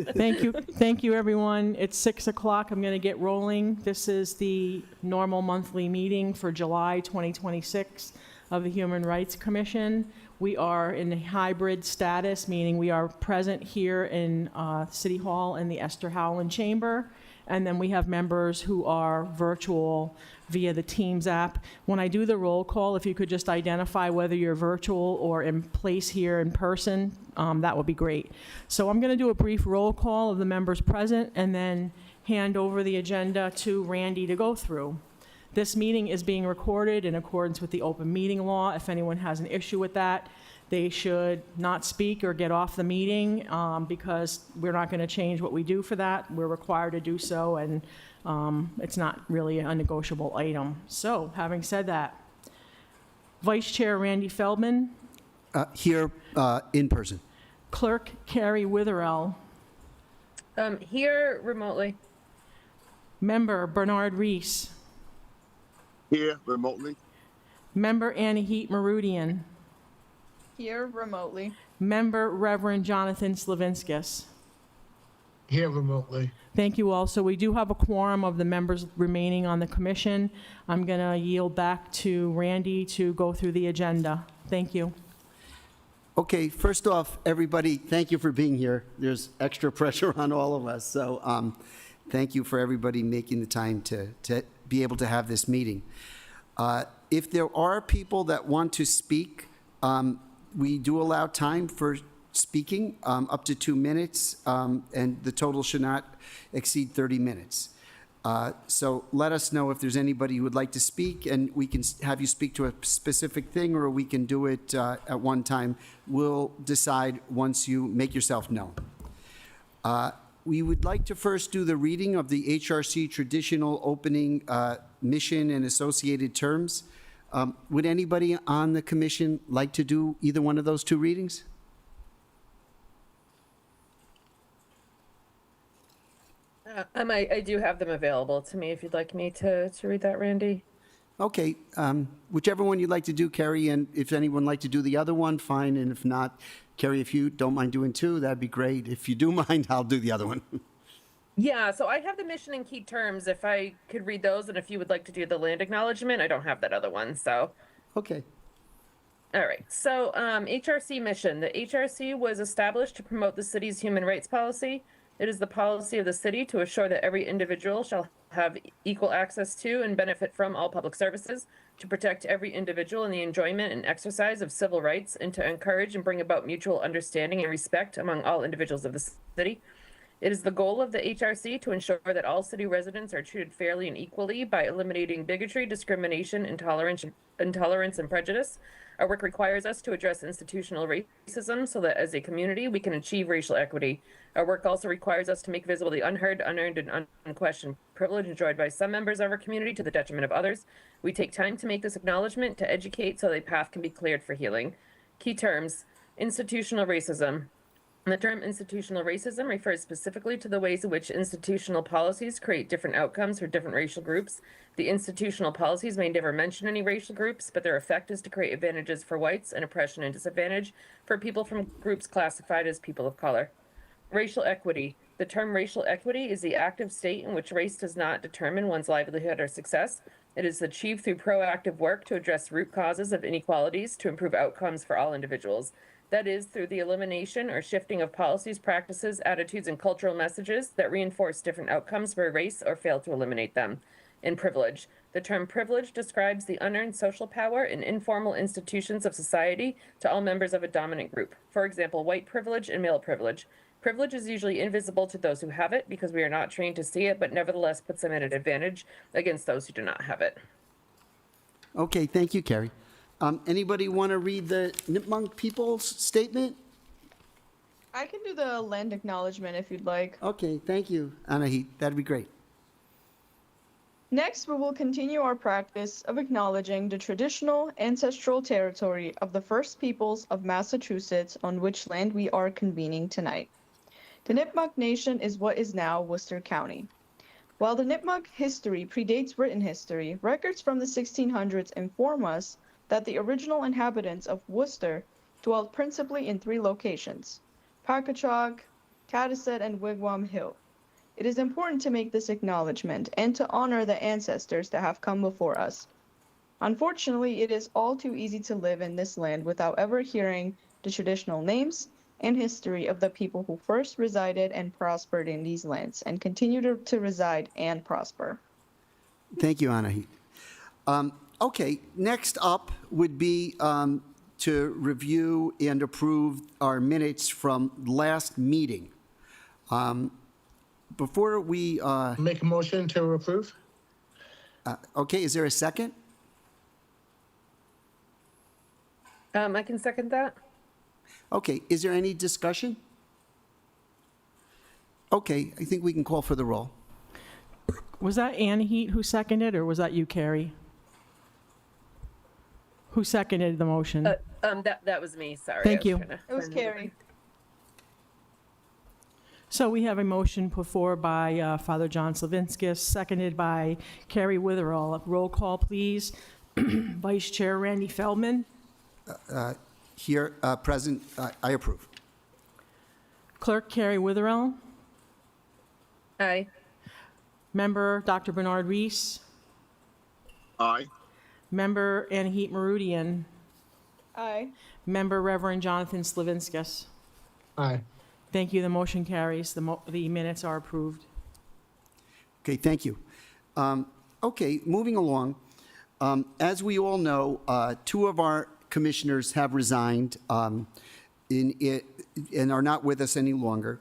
Thank you, everyone. It's 6 o'clock. I'm going to get rolling. This is the normal monthly meeting for July 2026 of the Human Rights Commission. We are in a hybrid status, meaning we are present here in City Hall in the Esther Howland Chamber, and then we have members who are virtual via the Teams app. When I do the roll call, if you could just identify whether you're virtual or in place here in person, that would be great. So I'm going to do a brief roll call of the members present and then hand over the agenda to Randy to go through. This meeting is being recorded in accordance with the open meeting law. If anyone has an issue with that, they should not speak or get off the meeting because we're not going to change what we do for that. We're required to do so, and it's not really a negotiable item. So, having said that, Vice Chair Randy Feldman. Here in person. Clerk Carrie Witherell. Here remotely. Member Bernard Reese. Here remotely. Member Anahit Marudian. Here remotely. Member Reverend Jonathan Slavinskis. Here remotely. Thank you all. So we do have a quorum of the members remaining on the commission. I'm going to yield back to Randy to go through the agenda. Thank you. Okay, first off, everybody, thank you for being here. There's extra pressure on all of us, so thank you for everybody making the time to be able to have this meeting. If there are people that want to speak, we do allow time for speaking, up to 2 minutes, and the total should not exceed 30 minutes. So let us know if there's anybody who would like to speak, and we can have you speak to a specific thing, or we can do it at one time. We'll decide once you make yourself known. We would like to first do the reading of the HRC traditional opening mission and associated terms. Would anybody on the commission like to do either one of those two readings? I do have them available to me if you'd like me to read that, Randy. Okay, whichever one you'd like to do, Carrie, and if anyone would like to do the other one, fine, and if not, Carrie, if you don't mind doing two, that'd be great. If you do mind, I'll do the other one. Yeah, so I have the mission and key terms, if I could read those, and if you would like to do the land acknowledgement, I don't have that other one, so. Okay. All right, so HRC mission. The HRC was established to promote the city's human rights policy. It is the policy of the city to assure that every individual shall have equal access to and benefit from all public services, to protect every individual in the enjoyment and exercise of civil rights, and to encourage and bring about mutual understanding and respect among all individuals of the city. It is the goal of the HRC to ensure that all city residents are treated fairly and equally by eliminating bigotry, discrimination, intolerance, and prejudice. Our work requires us to address institutional racism so that as a community we can achieve racial equity. Our work also requires us to make visible the unheard, unearned, and unquestioned privilege enjoyed by some members of our community to the detriment of others. We take time to make this acknowledgement, to educate so that a path can be cleared for healing. Key terms: institutional racism. The term institutional racism refers specifically to the ways in which institutional policies create different outcomes for different racial groups. The institutional policies may never mention any racial groups, but their effect is to create advantages for whites and oppression and disadvantage for people from groups classified as people of color. Racial equity. The term racial equity is the active state in which race does not determine one's livelihood or success. It is achieved through proactive work to address root causes of inequalities to improve outcomes for all individuals. That is, through the elimination or shifting of policies, practices, attitudes, and cultural messages that reinforce different outcomes for a race or fail to eliminate them. In privilege. The term privilege describes the unearned social power in informal institutions of society to all members of a dominant group. For example, white privilege and male privilege. Privilege is usually invisible to those who have it because we are not trained to see it, but nevertheless puts them at an advantage against those who do not have it. Okay, thank you, Carrie. Anybody want to read the Nipmuc People's Statement? I can do the land acknowledgement if you'd like. Okay, thank you, Anahit. That'd be great. Next, we will continue our practice of acknowledging the traditional ancestral territory of the First Peoples of Massachusetts on which land we are convening tonight. The Nipmuc Nation is what is now Worcester County. While the Nipmuc history predates written history, records from the 1600s inform us that the original inhabitants of Worcester dwelt principally in 3 locations: Packagug, Caddaset, and Wigwam Hill. It is important to make this acknowledgement and to honor the ancestors that have come before us. Unfortunately, it is all too easy to live in this land without ever hearing the traditional names and history of the people who first resided and prospered in these lands and continue to reside and prosper. Thank you, Anahit. Okay, next up would be to review and approve our minutes from last meeting. Before we, Make a motion to approve? okay, is there a second? I can second that. Okay, is there any discussion? Okay, I think we can call for the roll. Was that Anahit who seconded, or was that you, Carrie? Who seconded the motion? That was me, sorry. Thank I you. trying to It was find the- Carrie. So we have a motion put forward by Father John Slavinskis, seconded by Carrie Witherall. Roll call, please. Vice Chair Randy Feldman, Here, present, I approve. Clerk Carrie Witherall, Aye. Member Dr. Bernard Reese, Aye. Member Anahit Merudian, Aye. Member Reverend Jonathan Slavinskis. Aye. Thank you. The motion carries. The minutes are approved. Okay, thank you. Okay, moving along. As we all know, two of our commissioners have resigned and are not with us any longer.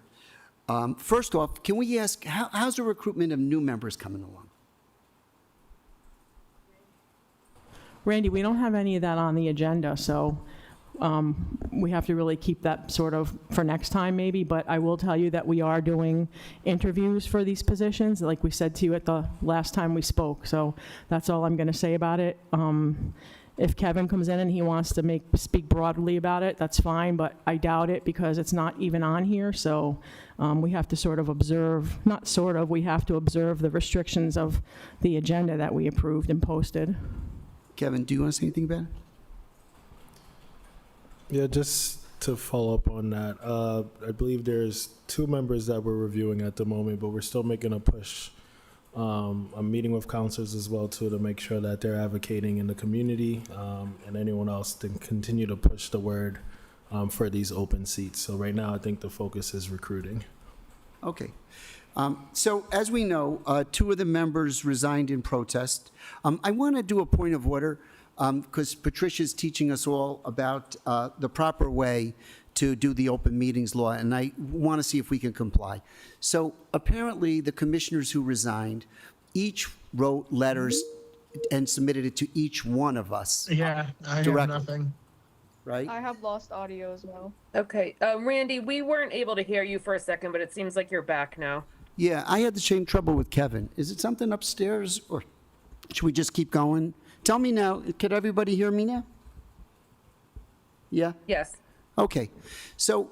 First off, can we ask, how's the recruitment of new members coming along? Randy, we don't have any of that on the agenda, so we have to really keep that sort of for next time maybe, but I will tell you that we are doing interviews for these positions, like we said to you at the last time we spoke, so that's all I'm going to say about it. If Kevin comes in and he wants to speak broadly about it, that's fine, but I doubt it because it's not even on here, so we have to sort of observe, not sort of, we have to observe the restrictions of the agenda that we approved and posted. Kevin, do you want to say anything about it? Yeah, just to follow up on that, I believe there's two members that we're reviewing at the moment, but we're still making a push. I'm meeting with counselors as well too to make sure that they're advocating in the community and anyone else to continue to push the word for these open seats. So right now, I think the focus is recruiting. Okay. So as we know, two of the members resigned in protest. I want to do a point of order because Patricia's teaching us all about the proper way to do the open meetings law, and I want to see if we can comply. So apparently, the commissioners who resigned each wrote letters and submitted it to each one of us, Yeah, I have Directly. nothing. right? I have lost audio as well. Okay, Randy, we weren't able to hear you for a second, but it seems like you're back now. Yeah, I had the same trouble with Kevin. Is it something upstairs, or should we just keep going? Tell me now, could everybody hear me now? Yeah? Yes. Okay. So,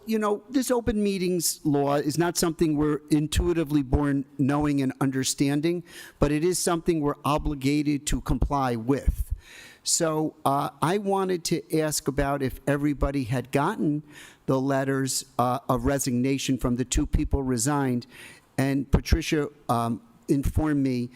this open meetings law is not something we're intuitively born knowing and understanding, but it is something we're obligated to comply with. So I wanted to ask about if everybody had gotten the letters of resignation from the two people resigned, and Patricia informed me,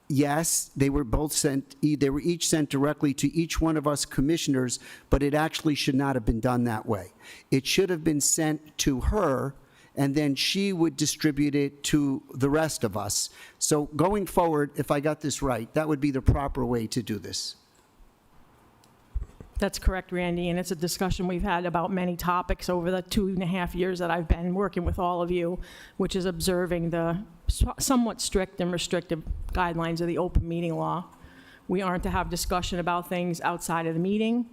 yes, they were both sent, they were each sent directly to each one of us commissioners, but it actually should not have been done that way. It should have been sent to her, and then she would distribute it to the rest of us. So going forward, if I got this right, that would be the proper way to do this. That's correct, Randy, and it's a discussion we've had about many topics over the 2.5 years that I've been working with all of you, which is observing the somewhat strict and restrictive guidelines of the open meeting law. We aren't to have discussion about things outside of the meeting.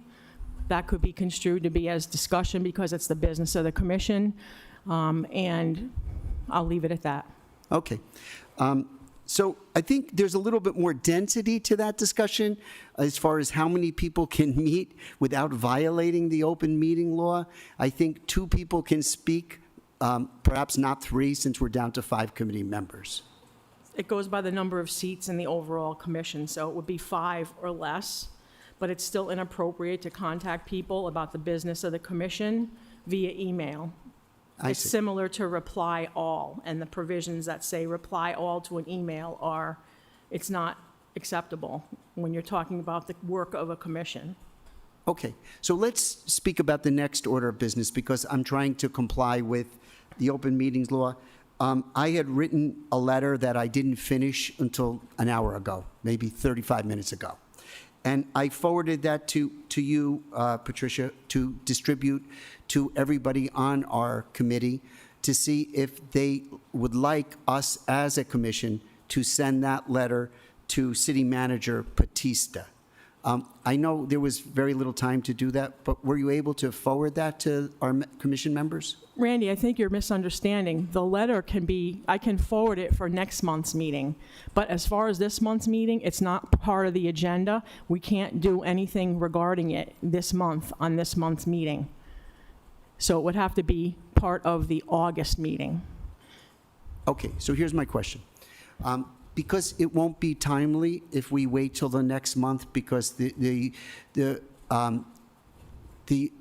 That could be construed to be as discussion because it's the business of the commission, and I'll leave it at that. Okay. So I think there's a little bit more density to that discussion as far as how many people can meet without violating the open meeting law. I think 2 people can speak, perhaps not 3, since we're down to 5 committee members. It goes by the number of seats in the overall commission, so it would be 5 or less, but it's still inappropriate to contact people about the business of the commission via email. I It's see. similar to reply all, and the provisions that say reply all to an email are, it's not acceptable when you're talking about the work of a commission. Okay, so let's speak about the next order of business, because I'm trying to comply with the open meetings law. I had written a letter that I didn't finish until an hour ago, maybe 35 minutes ago. And I forwarded that to you, Patricia, to distribute to everybody on our committee to see if they would like us as a commission to send that letter to City Manager Batista. I know there was very little time to do that, but were you able to forward that to our commission members? Randy, I think you're misunderstanding. The letter can be, I can forward it for next month's meeting, but as far as this month's meeting, it's not part of the agenda. We can't do anything regarding it this month on this month's meeting. So it would have to be part of the August meeting. Okay, so here's my question. Because it won't be timely if we wait till the next month, because the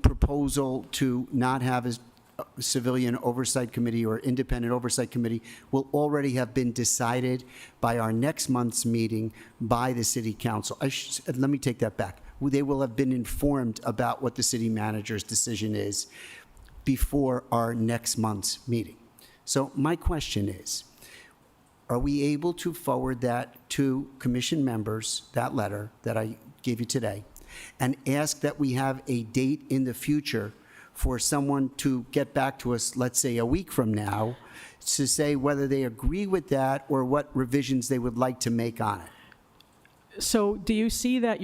proposal to not have a civilian oversight committee or independent oversight committee will already have been decided by our next month's meeting by the city council. Let me take that back. They will have been informed about what the city manager's decision is before our next month's meeting. So my question is, are we able to forward that to commission members, that letter that I gave you today, and ask that we have a date in the future for someone to get back to us, let's say a week from now, to say whether they agree with that or what revisions they would like to make on it? So do you see that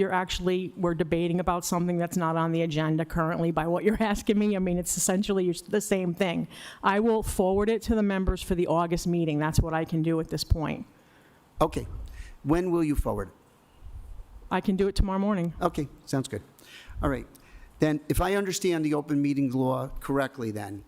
we're debating about something that's not on the agenda currently by what you're asking me? I mean, it's essentially the same thing. I will forward it to the members for the August meeting. That's what I can do at this point. Okay. When will you forward it? I can do it tomorrow morning. Okay, sounds good. All right. Then, if I understand the open meetings law correctly, then,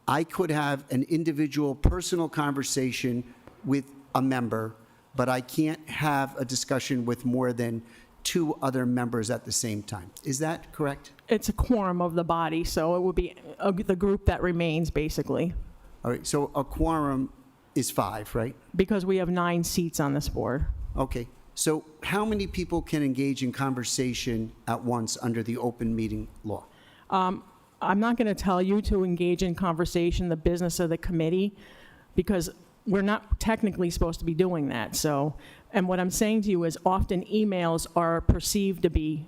I could have an individual personal conversation with a member, but I can't have a discussion with more than 2 other members at the same time. Is that correct? It's a quorum of the body, so it would be the group that remains, basically, All right, so a quorum is 5, right? because we have 9 seats on this board. Okay, so how many people can engage in conversation at once under the open meeting law? I'm not going to tell you to engage in conversation, the business of the committee, because we're not technically supposed to be doing that. So, and what I'm saying to you is often emails are perceived to be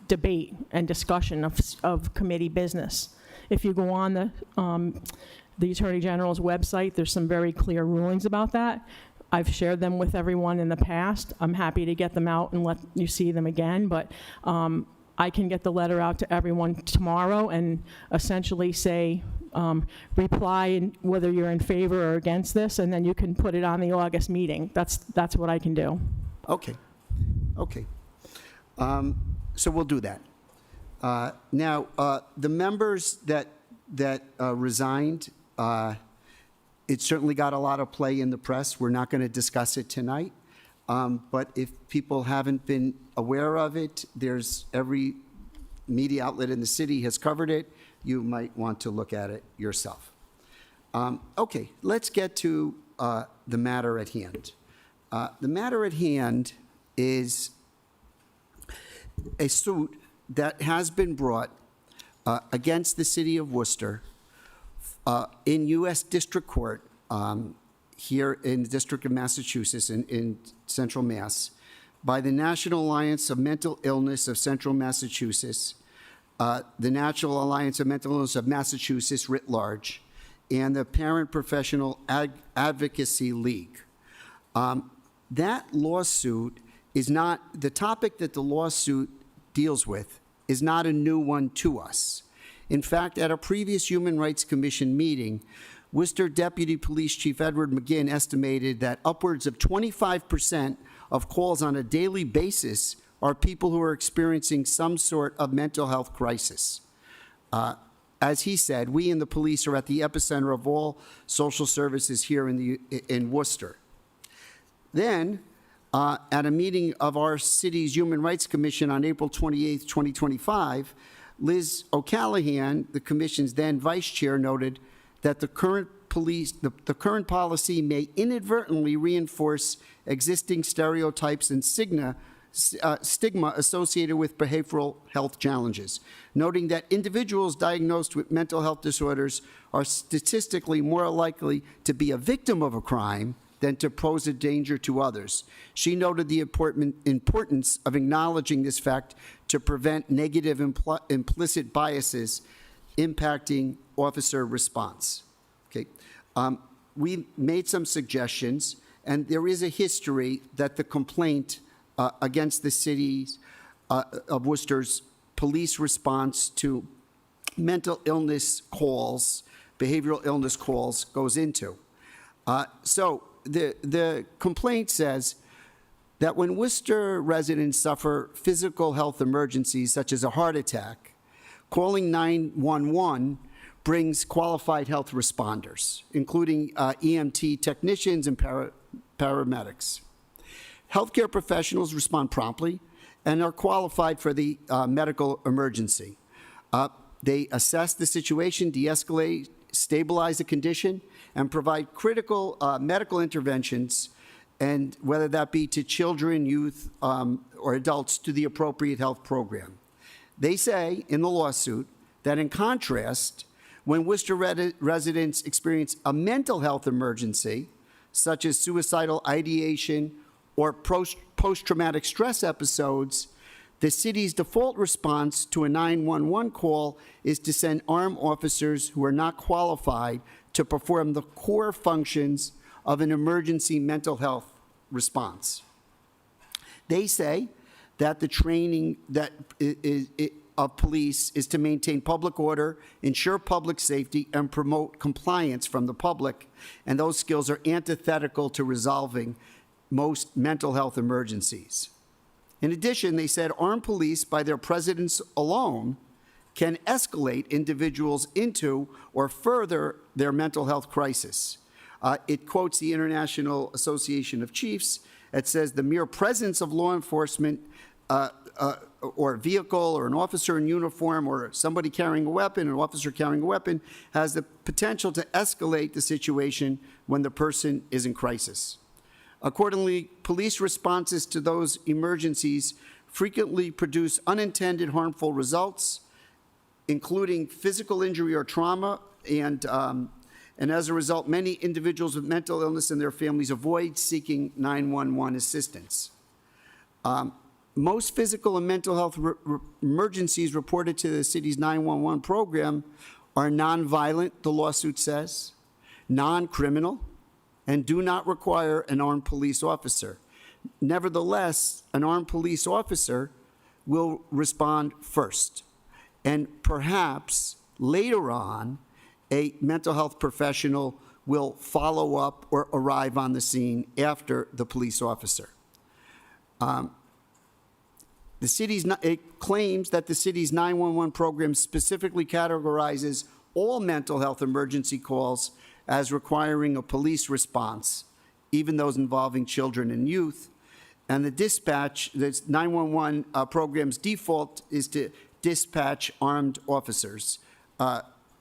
debate and discussion of committee business. If you go on the Attorney General's website, there's some very clear rulings about that. I've shared them with everyone in the past. I'm happy to get them out and let you see them again, but I can get the letter out to everyone tomorrow and essentially say, reply and whether you're in favor or against this, and then you can put it on the August meeting. That's what I can do. Okay, okay. So we'll do that. Now, the members that resigned, it certainly got a lot of play in the press. We're not going to discuss it tonight. But if people haven't been aware of it, there's every media outlet in the city has covered it. You might want to look at it yourself. Okay, let's get to the matter at hand. The matter at hand is a suit that has been brought against the city of Worcester in U.S. District Court here in the District of Massachusetts in Central Mass by the National Alliance of Mental Illness of Central Massachusetts, the National Alliance of Mental Illness of Massachusetts writ large, and the Parent Professional Advocacy League. That lawsuit is not, the topic that the lawsuit deals with is not a new one to us. In fact, at a previous Human Rights Commission meeting, Worcester Deputy Police Chief Edward McGinn estimated that upwards of 25% of calls on a daily basis are people who are experiencing some sort of mental health crisis. As he said, we in the police are at the epicenter of all social services here in Worcester. Then, at a meeting of our city's Human Rights Commission on April 28, 2025, Liz O'Callahan, the commission's then vice chair, noted that the current policy may inadvertently reinforce existing stereotypes and stigma associated with behavioral health challenges, noting that individuals diagnosed with mental health disorders are statistically more likely to be a victim of a crime than to pose a danger to others. She noted the importance of acknowledging this fact to prevent negative implicit biases impacting officer response. Okay. We made some suggestions, and there is a history that the complaint against the cities of Worcester's police response to mental illness calls, behavioral illness calls, goes into. So the complaint says that when Worcester residents suffer physical health emergencies such as a heart attack, calling 911 brings qualified health responders, including EMT technicians and paramedics. Healthcare professionals respond promptly and are qualified for the medical emergency. They assess the situation, de-escalate, stabilize the condition, and provide critical medical interventions, and whether that be to children, youth, or adults, to the appropriate health program. They say in the lawsuit that in contrast, when Worcester residents experience a mental health emergency, such as suicidal ideation or post-traumatic stress episodes, the city's default response to a 911 call is to send armed officers who are not qualified to perform the core functions of an emergency mental health response. They say that the training of police is to maintain public order, ensure public safety, and promote compliance from the public, and those skills are antithetical to resolving most mental health emergencies. In addition, they said armed police, by their presence alone, can escalate individuals into or further their mental health crisis. It quotes the International Association of Chiefs. It says the mere presence of law enforcement or a vehicle or an officer in uniform or somebody carrying a weapon, an officer carrying a weapon, has the potential to escalate the situation when the person is in crisis. Accordingly, police responses to those emergencies frequently produce unintended harmful results, including physical injury or trauma, and as a result, many individuals with mental illness and their families avoid seeking 911 assistance. Most physical and mental health emergencies reported to the city's 911 program are nonviolent, the lawsuit says, non-criminal, and do not require an armed police officer. Nevertheless, an armed police officer will respond first, and perhaps later on, a mental health professional will follow up or arrive on the scene after the police officer. It claims that the city's 911 program specifically categorizes all mental health emergency calls as requiring a police response, even those involving children and youth. And the 911 program's default is to dispatch armed officers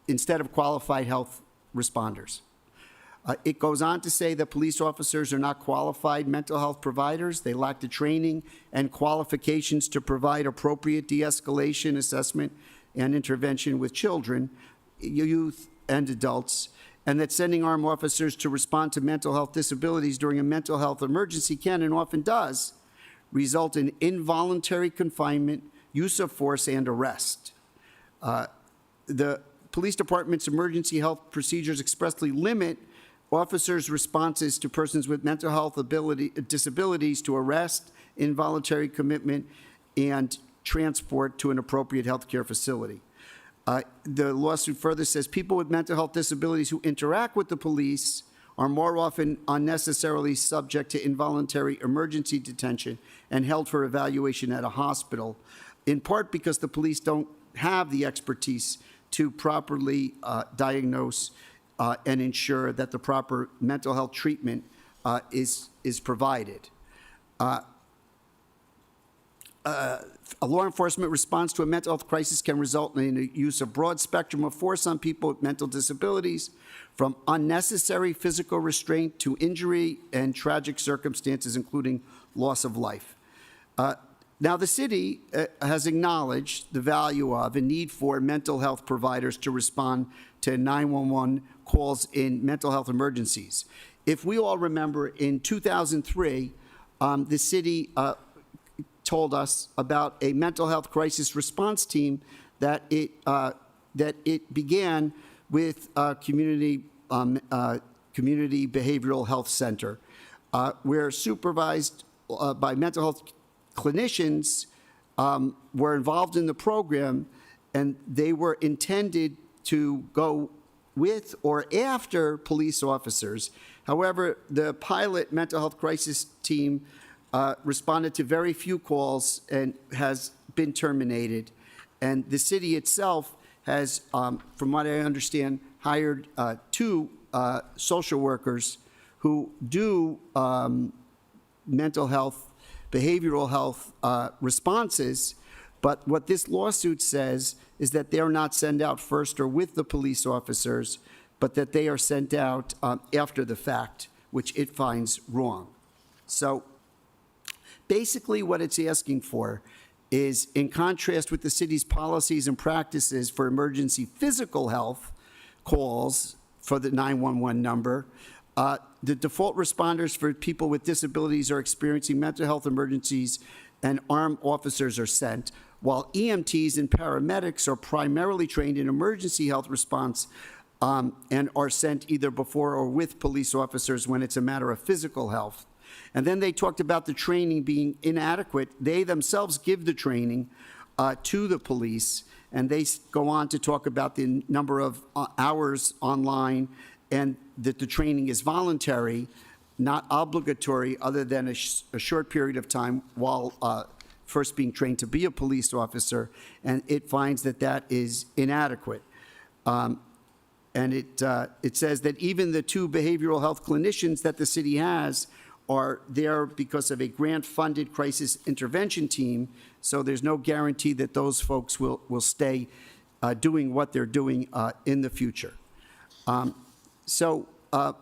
instead of qualified health responders. It goes on to say that police officers are not qualified mental health providers. They lack the training and qualifications to provide appropriate de-escalation assessment and intervention with children, youth, and adults, and that sending armed officers to respond to mental health disabilities during a mental health emergency can, and often does, result in involuntary confinement, use of force, and arrest. The police department's emergency health procedures expressly limit officers' responses to persons with mental health disabilities to arrest, involuntary commitment, and transport to an appropriate health care facility. The lawsuit further says people with mental health disabilities who interact with the police are more often unnecessarily subject to involuntary emergency detention and held for evaluation at a hospital, in part because the police don't have the expertise to properly diagnose and ensure that the proper mental health treatment is provided. a law enforcement response to a mental health crisis can result in the use of broad spectrum of force on people with mental disabilities, from unnecessary physical restraint to injury and tragic circumstances, including loss of life. Now, the city has acknowledged the value of and need for mental health providers to respond to 911 calls in mental health emergencies. If we all remember, in 2003, the city told us about a mental health crisis response team that it began with community behavioral health center, where supervised by mental health clinicians were involved in the program, and they were intended to go with or after police officers. However, the pilot mental health crisis team responded to very few calls and has been terminated. And the city itself has, from what I understand, hired two social workers who do mental health, behavioral health responses. But what this lawsuit says is that they're not sent out first or with the police officers, but that they are sent out after the fact, which it finds wrong. So basically what it's asking for is, in contrast with the city's policies and practices for emergency physical health calls for the 911 number, the default responders for people with disabilities are experiencing mental health emergencies and armed officers are sent, while EMTs and paramedics are primarily trained in emergency health response and are sent either before or with police officers when it's a matter of physical health. And then they talked about the training being inadequate. They themselves give the training to the police, and they go on to talk about the number of hours online and that the training is voluntary, not obligatory, other than a short period of time while first being trained to be a police officer, and it finds that that is inadequate. And it says that even the two behavioral health clinicians that the city has are there because of a grant-funded crisis intervention team, so there's no guarantee that those folks will stay doing what they're doing in the future. So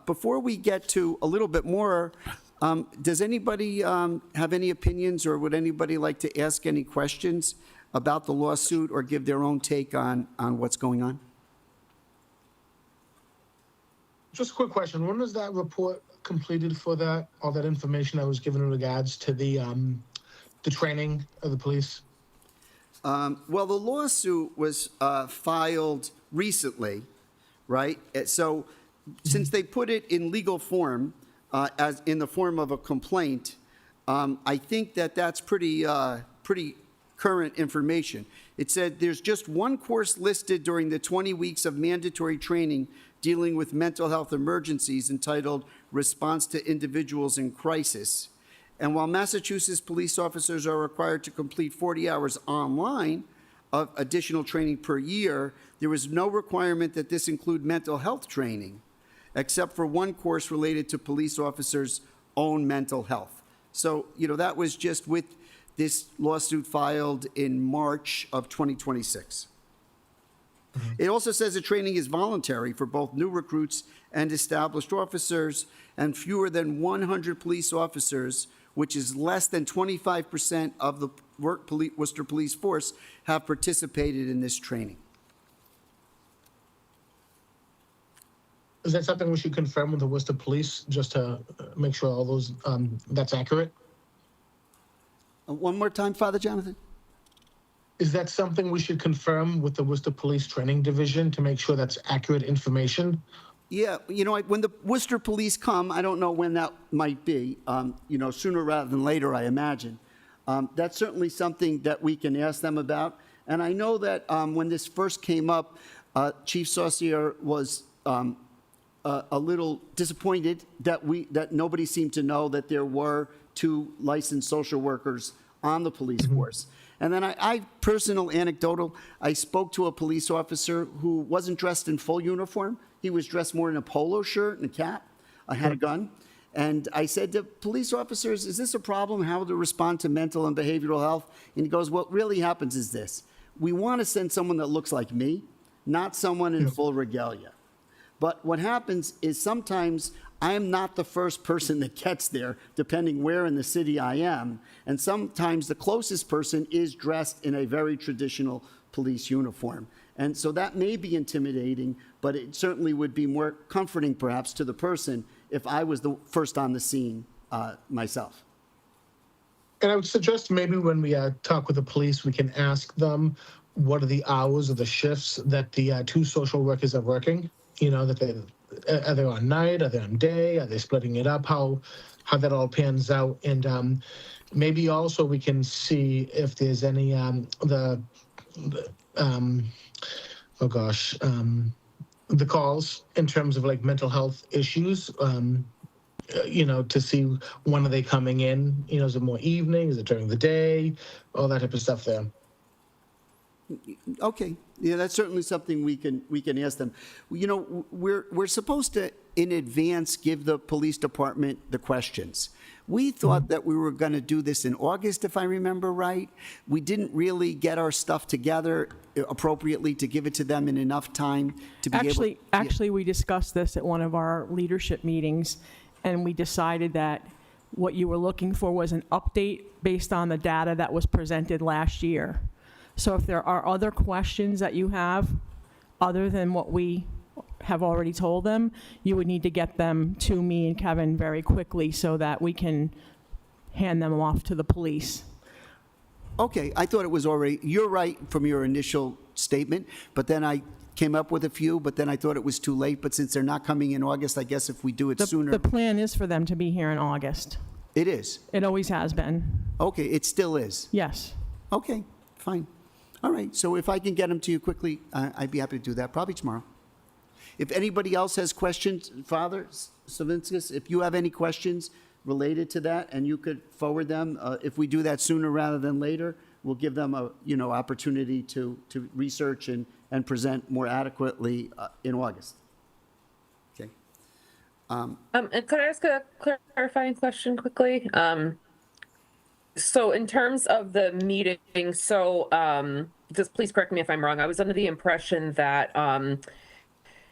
before we get to a little bit more, does anybody have any opinions, or would anybody like to ask any questions about the lawsuit or give their own take on what's going on? Just a quick question. When was that report completed for that, all that information that was given in regards to the training of the police? Well, the lawsuit was filed recently, right? So since they put it in legal form, as in the form of a complaint, I think that that's pretty current information. It said there's just one course listed during the 20 weeks of mandatory training dealing with mental health emergencies entitled Response to Individuals in Crisis. And while Massachusetts police officers are required to complete 40 hours online of additional training per year, there was no requirement that this include mental health training, except for one course related to police officers' own mental health. So, that was just with this lawsuit filed in March of 2026. It also says the training is voluntary for both new recruits and established officers, and fewer than 100 police officers, which is less than 25% of the Worcester Police Force, have participated in this training. Is that something we should confirm with the Worcester Police, just to make sure all those, that's accurate? One more time, Father Jonathan? Is that something we should confirm with the Worcester Police Training Division to make sure that's accurate information? Yeah, when the Worcester Police come, I don't know when that might be, sooner rather than later, I imagine. That's certainly something that we can ask them about. And I know that when this first came up, Chief Saucier was a little disappointed that nobody seemed to know that there were two licensed social workers on the police force. And then I personal anecdotal, I spoke to a police officer who wasn't dressed in full uniform. He was dressed more in a polo shirt and a cap, had a gun. And I said to police officers, is this a problem, how to respond to mental and behavioral health? And he goes, what really happens is this. We want to send someone that looks like me, not someone in full regalia. But what happens is sometimes I am not the first person that gets there, depending where in the city I am. And sometimes the closest person is dressed in a very traditional police uniform. And so that may be intimidating, but it certainly would be more comforting perhaps to the person if I was the first on the scene myself. And I would suggest maybe when we talk with the police, we can ask them what are the hours or the shifts that the two social workers are working. You know, that are they on night, are they on day, are they splitting it up, how that all pans out. And maybe also we can see if there's any the calls in terms of like mental health issues. You know, to see when are they coming in, you know, is it more evening, is it during the day, all that type of stuff there. Okay, yeah, that's certainly something we can ask them. You know, we're supposed to, in advance, give the police department the questions. We thought that we were going to do this in August, if I remember right. We didn't really get our stuff together appropriately to give it to them in enough time to be able. Actually, we discussed this at one of our leadership meetings, and we decided that what you were looking for was an update based on the data that was presented last year. So if there are other questions that you have, other than what we have already told them, you would need to get them to me and Kevin very quickly so that we can hand them off to the police. Okay, I thought it was already, you're right from your initial statement, but then I came up with a few, but then I thought it was too late. But since they're not coming in August, I guess if we do it sooner. The plan is for them to be here in August. It is? It always has been. Okay, it still is? Yes. Okay, fine. All right, so if I can get them to you quickly, I'd be happy to do that, probably tomorrow. If anybody else has questions, Father Savinskas, if you have any questions related to that and you could forward them, if we do that sooner rather than later, we'll give them a, opportunity to research and present more adequately in August. Okay. And could I ask a clarifying question quickly? So in terms of the meeting, just please correct me if I'm wrong. I was under the impression that,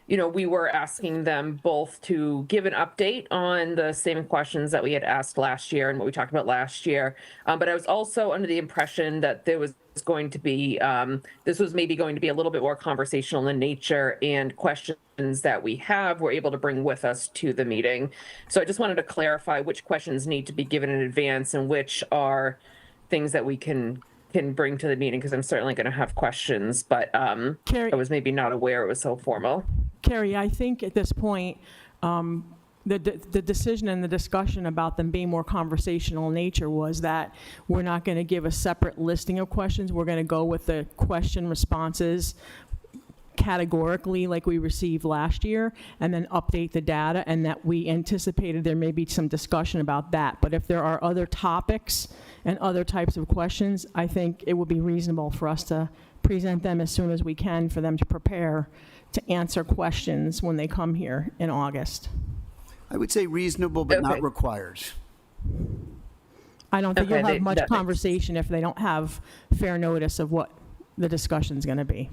we were asking them both to give an update on the same questions that we had asked last year and what we talked about last year. But I was also under the impression that there was going to be, this was maybe going to be a little bit more conversational in nature, and questions that we have, we're able to bring with us to the meeting. So I just wanted to clarify which questions need to be given in advance and which are things that we can bring to the meeting, because I'm certainly going to have questions, but Carrie, I was maybe not aware it was so formal. Carrie, I think at this point, the decision and the discussion about them being more conversational in nature was that we're not going to give a separate listing of questions. We're going to go with the question responses categorically like we received last year, and then update the data, and that we anticipated there may be some discussion about that. But if there are other topics and other types of questions, I think it would be reasonable for us to present them as soon as we can for them to prepare to answer questions when they come here in August. I would say reasonable, but not Okay. required. I don't think Okay, you'll have much that makes- conversation if they don't have fair notice of what the discussion's going to be.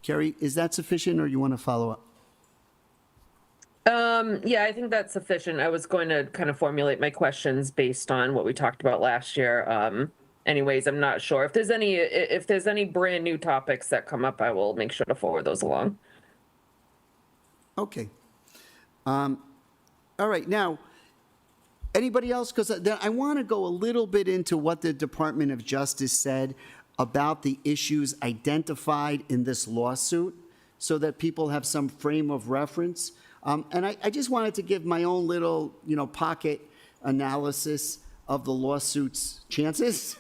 Carrie, is that sufficient, or you want to follow up? Yeah, I think that's sufficient. I was going to kind of formulate my questions based on what we talked about last year. Anyways, I'm not sure if there's any brand new topics that come up, I will make sure to forward those along. Okay. All right, now, anybody else? Because I want to go a little bit into what the Department of Justice said about the issues identified in this lawsuit, so that people have some frame of reference. And I just wanted to give my own little, pocket analysis of the lawsuit's chances,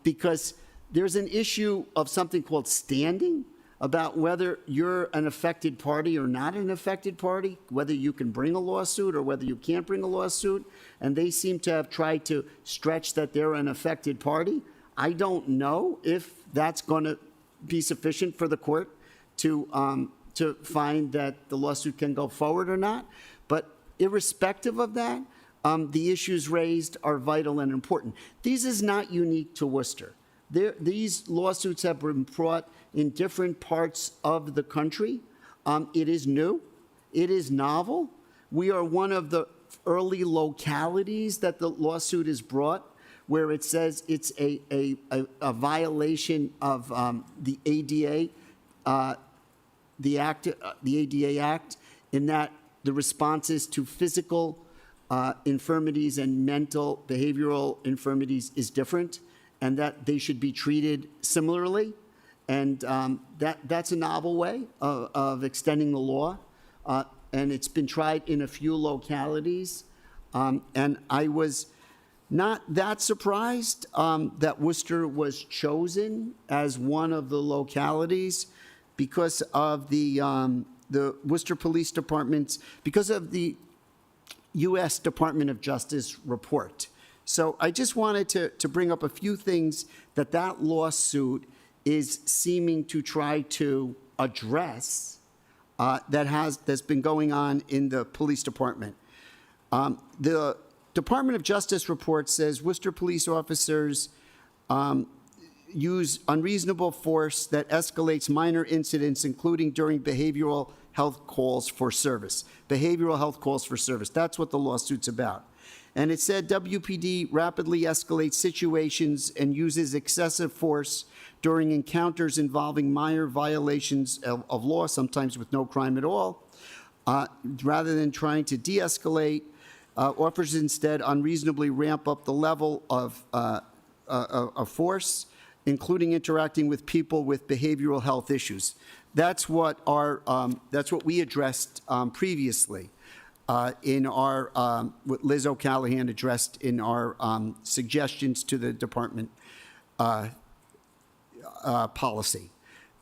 because there's an issue of something called standing, about whether you're an affected party or not an affected party, whether you can bring a lawsuit or whether you can't bring a lawsuit. And they seem to have tried to stretch that they're an affected party. I don't know if that's going to be sufficient for the court to to find that the lawsuit can go forward or not. But irrespective of that, the issues raised are vital and important. These is not unique to Worcester. These lawsuits have been brought in different parts of the country. It is new. It is novel. We are one of the early localities that the lawsuit is brought, where it says it's a violation of the ADA, the ADA Act, in that the responses to physical infirmities and mental behavioral infirmities is different, and that they should be treated similarly. And that's a novel way of extending the law. And it's been tried in a few localities. And I was not that surprised that Worcester was chosen as one of the localities because of the Worcester Police Department's, because of the U.S. Department of Justice report. So I just wanted to bring up a few things that lawsuit is seeming to try to address that's been going on in the police department. The Department of Justice report says Worcester police officers use unreasonable force that escalates minor incidents, including during behavioral health calls for service. Behavioral health calls for service. That's what the lawsuit's about. And it said WPD rapidly escalates situations and uses excessive force during encounters involving minor violations of law, sometimes with no crime at all. Rather than trying to de-escalate, officers instead unreasonably ramp up the level of force, including interacting with people with behavioral health issues. That's what we addressed previously in our what Liz O'Callahan addressed in our suggestions to the department policy.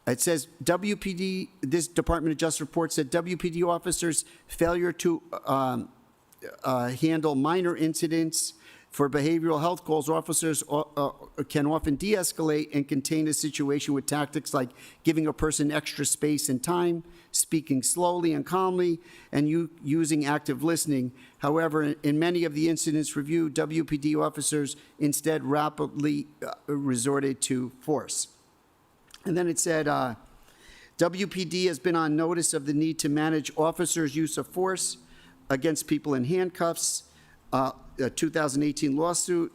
It says WPD, this Department of Justice report said WPD officers' failure to handle minor incidents for behavioral health calls, officers can often de-escalate and contain a situation with tactics like giving a person extra space and time, speaking slowly and calmly, and using active listening. However, in many of the incidents reviewed, WPD officers instead rapidly resorted to force. And then it said, WPD has been on notice of the need to manage officers' use of force against people in handcuffs. A 2018 lawsuit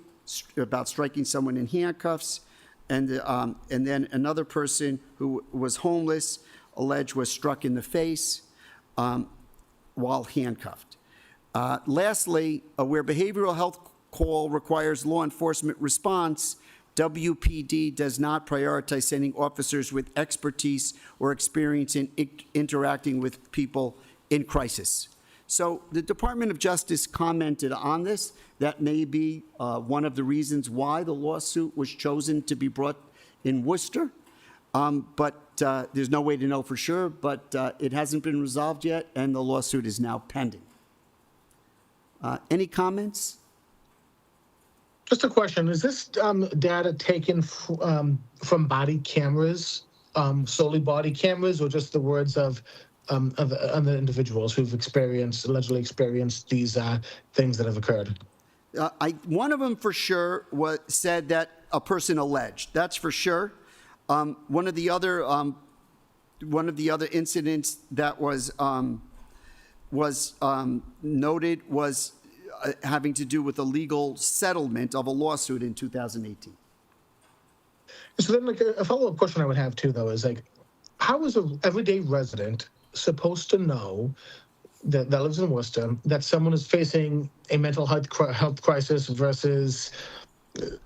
about striking someone in handcuffs, and then another person who was homeless alleged was struck in the face while handcuffed. Lastly, where behavioral health call requires law enforcement response, WPD does not prioritize sending officers with expertise or experience in interacting with people in crisis. So the Department of Justice commented on this. That may be one of the reasons why the lawsuit was chosen to be brought in Worcester. But there's no way to know for sure, but it hasn't been resolved yet, and the lawsuit is now pending. Any comments? Just a question. Is this data taken from body cameras, solely body cameras, or just the words of other individuals who've allegedly experienced these things that have occurred? One of them for sure said that a person alleged. That's for sure. One of the other incidents that was noted was having to do with a legal settlement of a lawsuit in 2018. So then, like, a follow-up question I would have too, though, is like, how is an everyday resident supposed to know that lives in Worcester that someone is facing a mental health crisis versus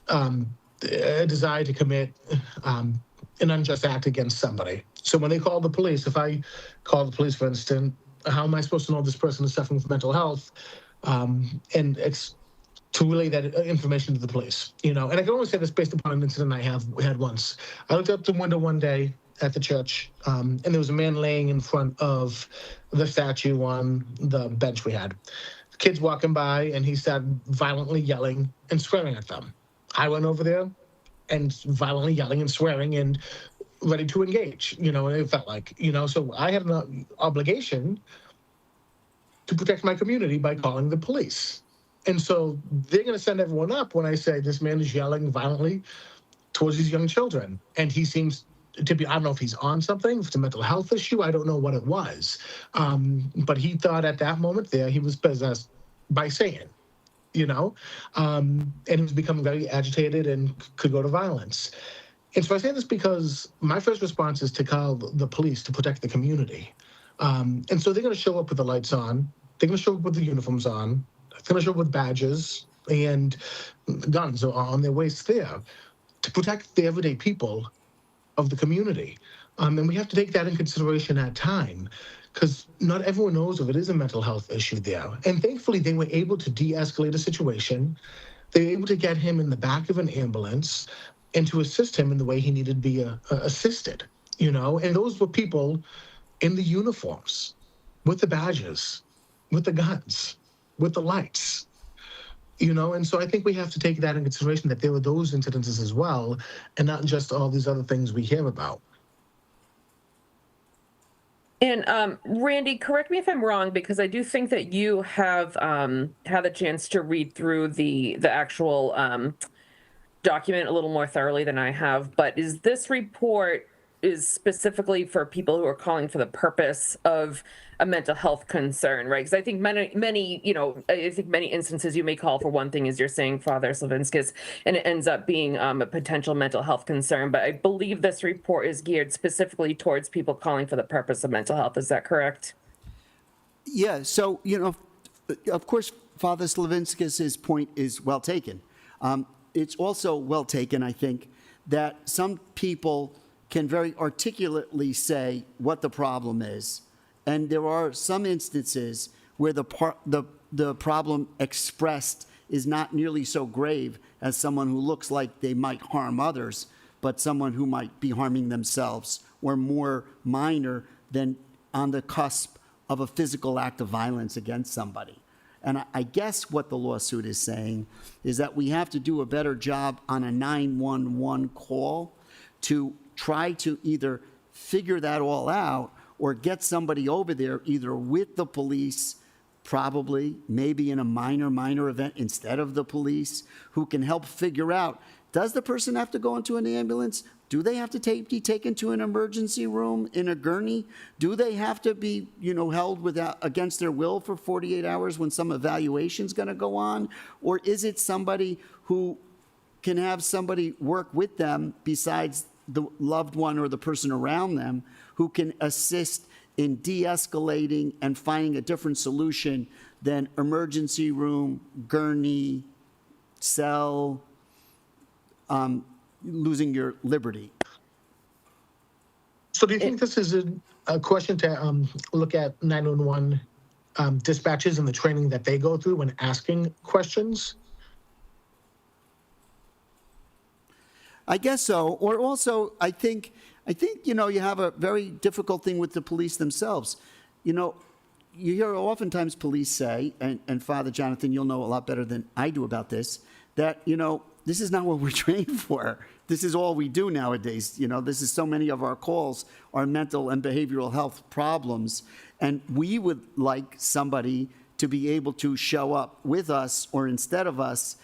a desire to commit an unjust act against somebody? So when they call the police, if I call the police, for instance, how am I supposed to know this person is suffering from mental health and to relay that information to the police? You know, and I can only say this based upon an incident I had once. I looked out the window one day at the church, and there was a man laying in front of the statue on the bench we had. Kids walking by, and he started violently yelling and swearing at them. I went over there and violently yelling and swearing, and ready to engage, and it felt like, so I had an obligation to protect my community by calling the police. And so they're going to send everyone up when I say this man is yelling violently towards these young children. And he seems to be, I don't know if he's on something, if it's a mental health issue, I don't know what it was. But he thought at that moment there, he was possessed by Satan, and he was becoming very agitated and could go to violence. And so I say this because my first response is to call the police to protect the community. And so they're going to show up with the lights on. They're going to show up with the uniforms on. They're going to show up with badges and guns on their waist there to protect the everyday people of the community. And we have to take that in consideration at time, because not everyone knows if it is a mental health issue there. And thankfully, they were able to de-escalate a situation. They were able to get him in the back of an ambulance and to assist him in the way he needed to be assisted, And those were people in the uniforms, with the badges, with the guns, with the lights, And so I think we have to take that in consideration, that there were those incidences as well, and not just all these other things we hear about. And Randy, correct me if I'm wrong, because I do think that you have had the chance to read through the actual document a little more thoroughly than I have. But is this report is specifically for people who are calling for the purpose of a mental health concern, right? Because I think many, I think many instances you may call for one thing, as you're saying, Father Slavinskis, and it ends up being a potential mental health concern. But I believe this report is geared specifically towards people calling for the purpose of mental health. Is that correct? Yeah, so, of course, Father Slavinskis' point is well taken. It's also well taken, I think, that some people can very articulately say what the problem is. And there are some instances where the problem expressed is not nearly so grave as someone who looks like they might harm others, but someone who might be harming themselves, or more minor than on the cusp of a physical act of violence against somebody. And I guess what the lawsuit is saying is that we have to do a better job on a 911 call to try to either figure that all out or get somebody over there either with the police, probably, maybe in a minor event instead of the police, who can help figure out, does the person have to go into an ambulance? Do they have to be taken to an emergency room in a gurney? Do they have to be, held against their will for 48 hours when some evaluation's going to go on? Or is it somebody who can have somebody work with them besides the loved one or the person around them who can assist in de-escalating and finding a different solution than emergency room, gurney, cell, losing your liberty? So do you think this is a question to look at 911 dispatches and the training that they go through when asking questions? I guess so. Or also, I think you have a very difficult thing with the police themselves. You hear oftentimes police say, and Father Jonathan, you'll know a lot better than I do about this, that, this is not what we're trained for. This is all we do nowadays. This is so many of our calls are mental and behavioral health problems. And we would like somebody to be able to show up with us or instead of us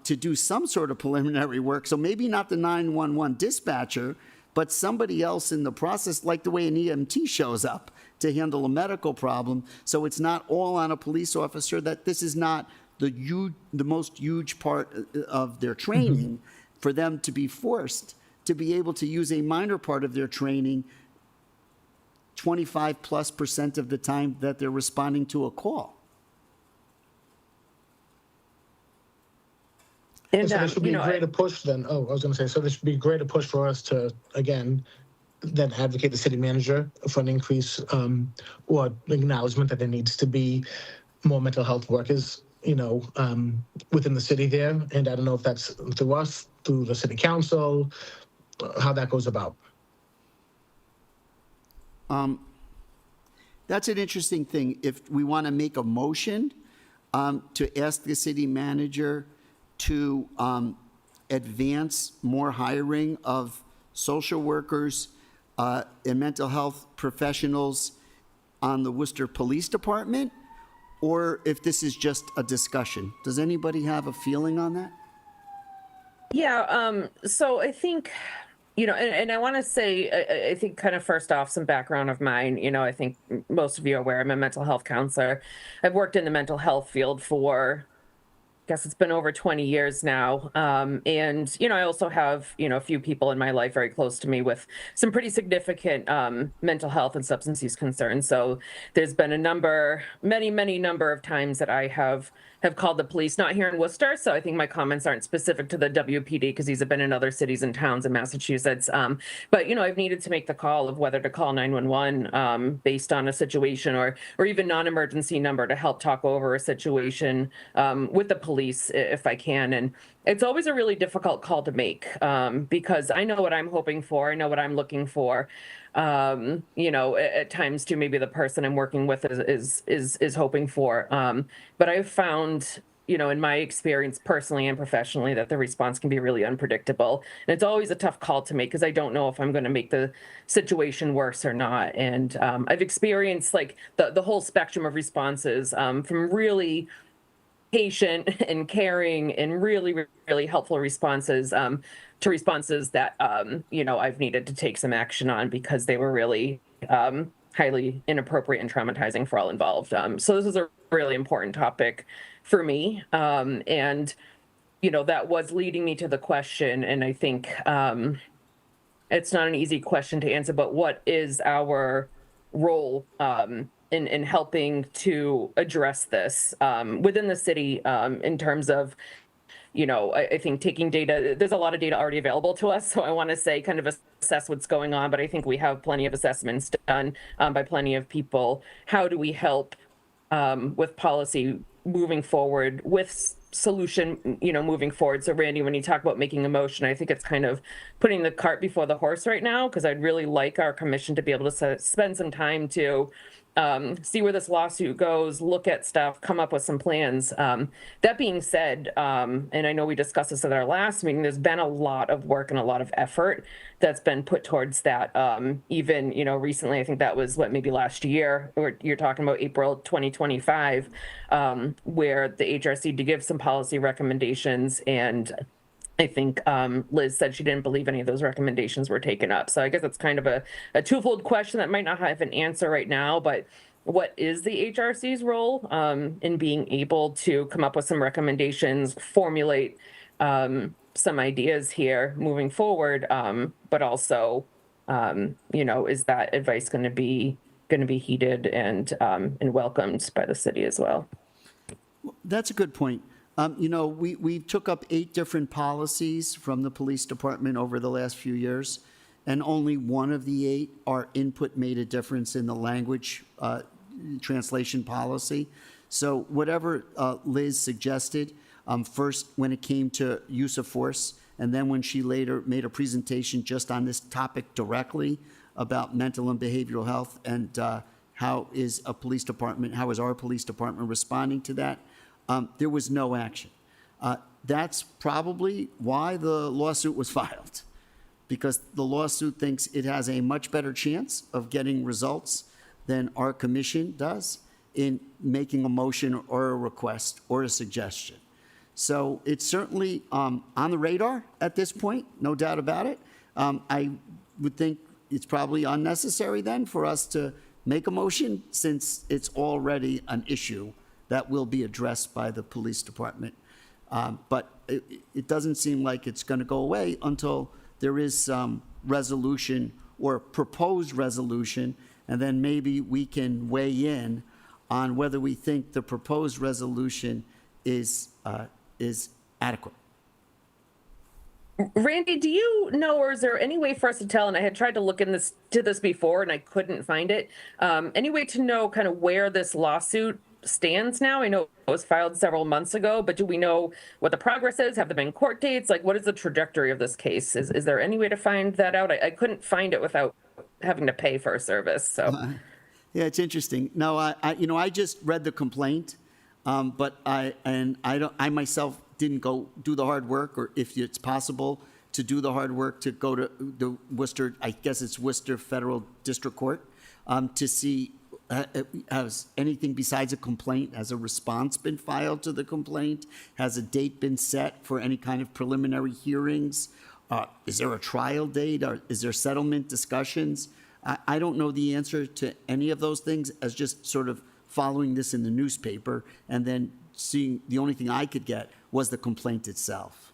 to do some sort of preliminary work. So maybe not the 911 dispatcher, but somebody else in the process, like the way an EMT shows up to handle a medical problem. So it's not all on a police officer, that this is not the most huge part of their training for them to be forced to be able to use a minor part of their training 25+% of the time that they're responding to a call. And so there should be a greater push then. I was going to say, so there should be a greater push for us to, again, then advocate the city manager for an increase or acknowledgement that there needs to be more mental health workers, within the city there. And I don't know if that's through us, through the city council, how that goes about. That's an interesting thing. If we want to make a motion to ask the city manager to advance more hiring of social workers, and mental health professionals on the Worcester Police Department, or if this is just a discussion. Does anybody have a feeling on that? Yeah, so I think, and I want to say, I think kind of first off, some background of mine. I think most of you are aware I'm a mental health counselor. I've worked in the mental health field for, I guess it's been over 20 years now. And, I also have, a few people in my life very close to me with some pretty significant mental health and substance use concerns. So there's been many number of times that I have called the police, not here in Worcester. So I think my comments aren't specific to the WPD because these have been in other cities and towns in Massachusetts. But, I've needed to make the call of whether to call 911 based on a situation or even non-emergency number to help talk over a situation with the police if I can. And it's always a really difficult call to make because I know what I'm hoping for. I know what I'm looking for. At times too, maybe the person I'm working with is hoping for. But I've found, in my experience personally and professionally, that the response can be really unpredictable. And it's always a tough call to make because I don't know if I'm going to make the situation worse or not. And I've experienced like the whole spectrum of responses from really patient and caring and really, really helpful responses to responses that, I've needed to take some action on because they were really highly inappropriate and traumatizing for all involved. So this is a really important topic for me. And, that was leading me to the question. And I think it's not an easy question to answer, but what is our role in helping to address this within the city in terms of, I think taking data, there's a lot of data already available to us. So I want to say kind of assess what's going on, but I think we have plenty of assessments done by plenty of people. How do we help with policy moving forward, with solution, moving forward? So Randy, when you talk about making a motion, I think it's kind of putting the cart before the horse right now, because I'd really like our commission to be able to spend some time to see where this lawsuit goes, look at stuff, come up with some plans. That being said, and I know we discussed this at our last meeting, there's been a lot of work and a lot of effort that's been put towards that. Even, recently, I think that was maybe last year, or you're talking about April 2025, where the HRC did give some policy recommendations, and I think Liz said she didn't believe any of those recommendations were taken up. So I guess it's kind of a twofold question that might not have an answer right now, but what is the HRC's role in being able to come up with some recommendations, formulate some ideas here moving forward, but also, is that advice going to be heeded and welcomed by the city as well? That's a good point. We took up 8 different policies from the police department over the last few years, and only one of the 8, our input made a difference in the language translation policy. So whatever Liz suggested, first when it came to use of force, and then when she later made a presentation just on this topic directly about mental and behavioral health and how is our police department responding to that, there was no action. That's probably why the lawsuit was filed, because the lawsuit thinks it has a much better chance of getting results than our commission does in making a motion or a request or a suggestion. So it's certainly on the radar at this point, no doubt about it. I would think it's probably unnecessary then for us to make a motion, since it's already an issue that will be addressed by the police department. But it doesn't seem like it's going to go away until there is some resolution or proposed resolution, and then maybe we can weigh in on whether we think the proposed resolution is adequate. Randy, do you know, or is there any way for us to tell, and I had tried to look into this before and I couldn't find it, any way to know kind of where this lawsuit stands now? I know it was filed several months ago, but do we know what the progress is? Have there been court dates? Like, what is the trajectory of this case? Is there any way to find that out? I couldn't find it without having to pay for a service, so. Yeah, it's interesting. No, I just read the complaint, but I myself didn't go do the hard work, or if it's possible, to do the hard work to go to the Worcester, I guess it's Worcester Federal District Court, to see, has anything besides a complaint, has a response been filed to the complaint? Has a date been set for any kind of preliminary hearings? Is there a trial date, or is there settlement discussions? I don't know the answer to any of those things, as just sort of following this in the newspaper and then seeing, the only thing I could get was the complaint itself.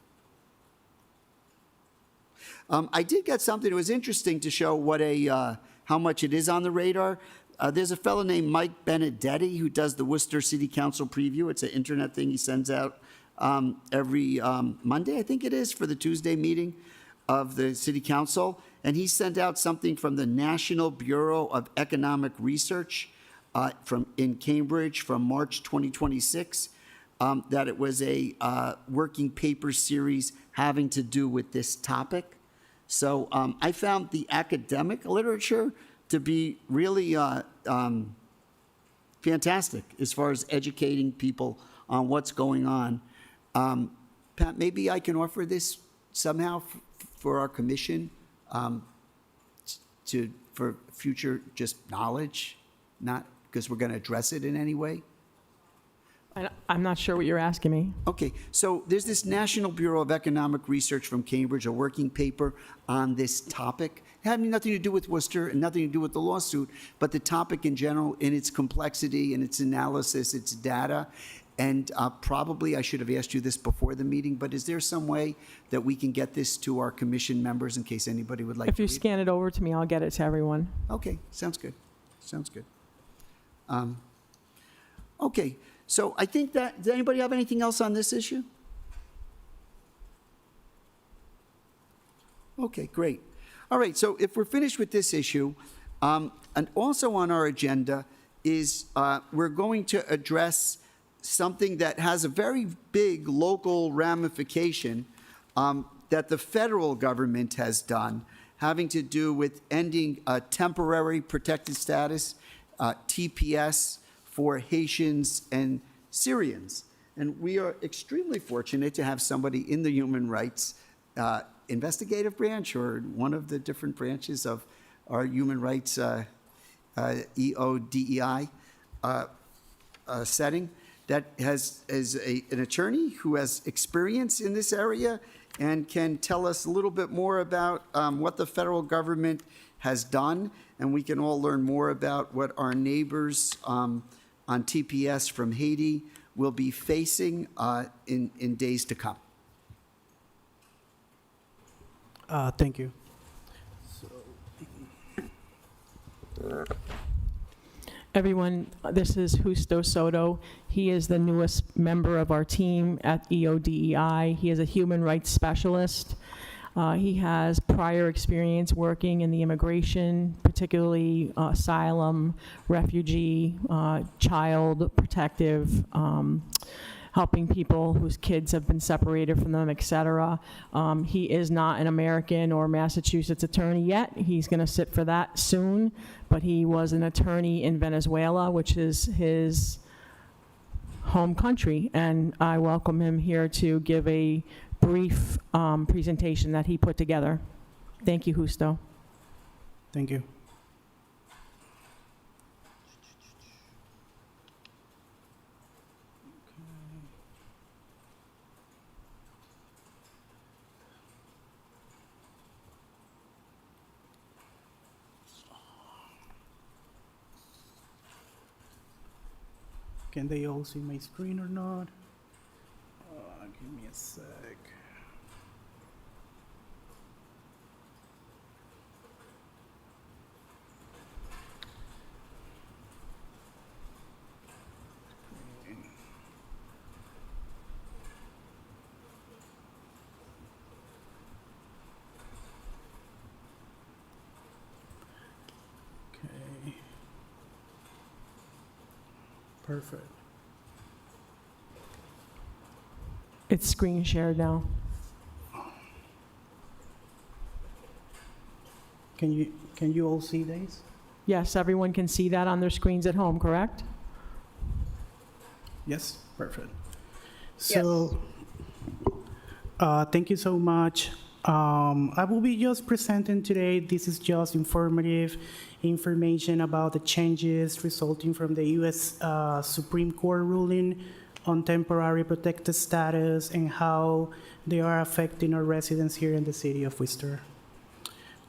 I did get something, it was interesting to show what how much it is on the radar. There's a fellow named Mike Benedetti who does the Worcester City Council preview. It's an internet thing he sends out every Monday, I think it is, for the Tuesday meeting of the City Council. And he sent out something from the National Bureau of Economic Research in Cambridge from March 2026, that it was a working paper series having to do with this topic. So I found the academic literature to be really fantastic as far as educating people on what's going on. Pat, maybe I can offer this somehow for our commission for future just knowledge, not because we're going to address it in any way. I'm not sure what you're asking me. Okay, so there's this National Bureau of Economic Research from Cambridge, a working paper on this topic. It had nothing to do with Worcester and nothing to do with the lawsuit, but the topic in general, in its complexity and its analysis, its data. And probably I should have asked you this before the meeting, but is there some way that we can get this to our commission members in case anybody would like If to you read it? scan it over to me, I'll get it to everyone. Okay, sounds good. Sounds good. Okay, so I think that, does anybody have anything else on this issue? Okay, great. All right, so if we're finished with this issue, and also on our agenda is we're going to address something that has a very big local ramification that the federal government has done, having to do with ending temporary protected status, TPS, for Haitians and Syrians. And we are extremely fortunate to have somebody in the human rights investigative branch, or one of the different branches of our human rights EODEI setting, that is an attorney who has experience in this area and can tell us a little bit more about what the federal government has done, and we can all learn more about what our neighbors on TPS from Haiti will be facing in days to come. Thank you. Everyone, this is Justo Soto. He is the newest member of our team at EODEI. He is a human rights specialist. He has prior experience working in the immigration, particularly asylum, refugee, child protective, helping people whose kids have been separated from them, et cetera. He is not an American or Massachusetts attorney yet. He's going to sit for that soon, but he was an attorney in Venezuela, which is his home country, and I welcome him here to give a brief presentation that he put together. Thank you, Justo. Thank you. Can they all see my screen or not? Give me a sec. Okay. Perfect. It's screen shared now. Can you all see these? Yes, everyone can see that on their screens at home, correct? Yes, perfect. So, thank you so much I will be just presenting today. This is just informative information about the changes resulting from the U.S. Supreme Court ruling on temporary protected status and how they are affecting our residents here in the city of Worcester.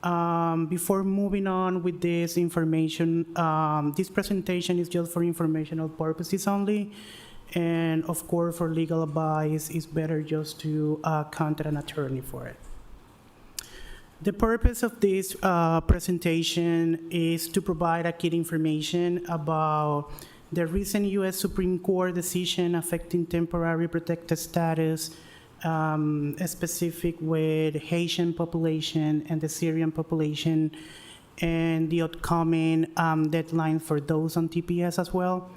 Before moving on with this information, this presentation is just for informational purposes only. And of course, for legal advice, it's better just to contact an attorney for it. The purpose of this presentation is to provide key information about the recent U.S. Supreme Court decision affecting temporary protected status, specific with Haitian population and the Syrian population, and the upcoming deadline for those on TPS as well.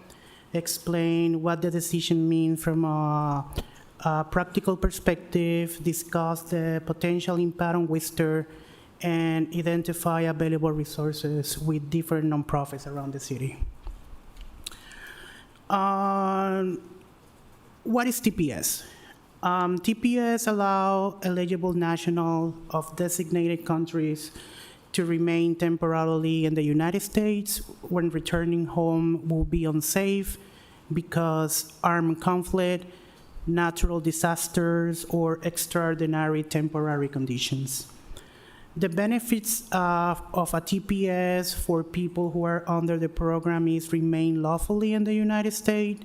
Explain what the decision means from a practical perspective, discuss the potential impact on Worcester, and identify available resources with different nonprofits around the city. What is TPS? TPS allow eligible nationals of designated countries to remain temporarily in the United States when returning home will be unsafe because armed conflict, natural disasters, or extraordinary temporary conditions. The benefits of a TPS for people who are under the program is remain lawfully in the United States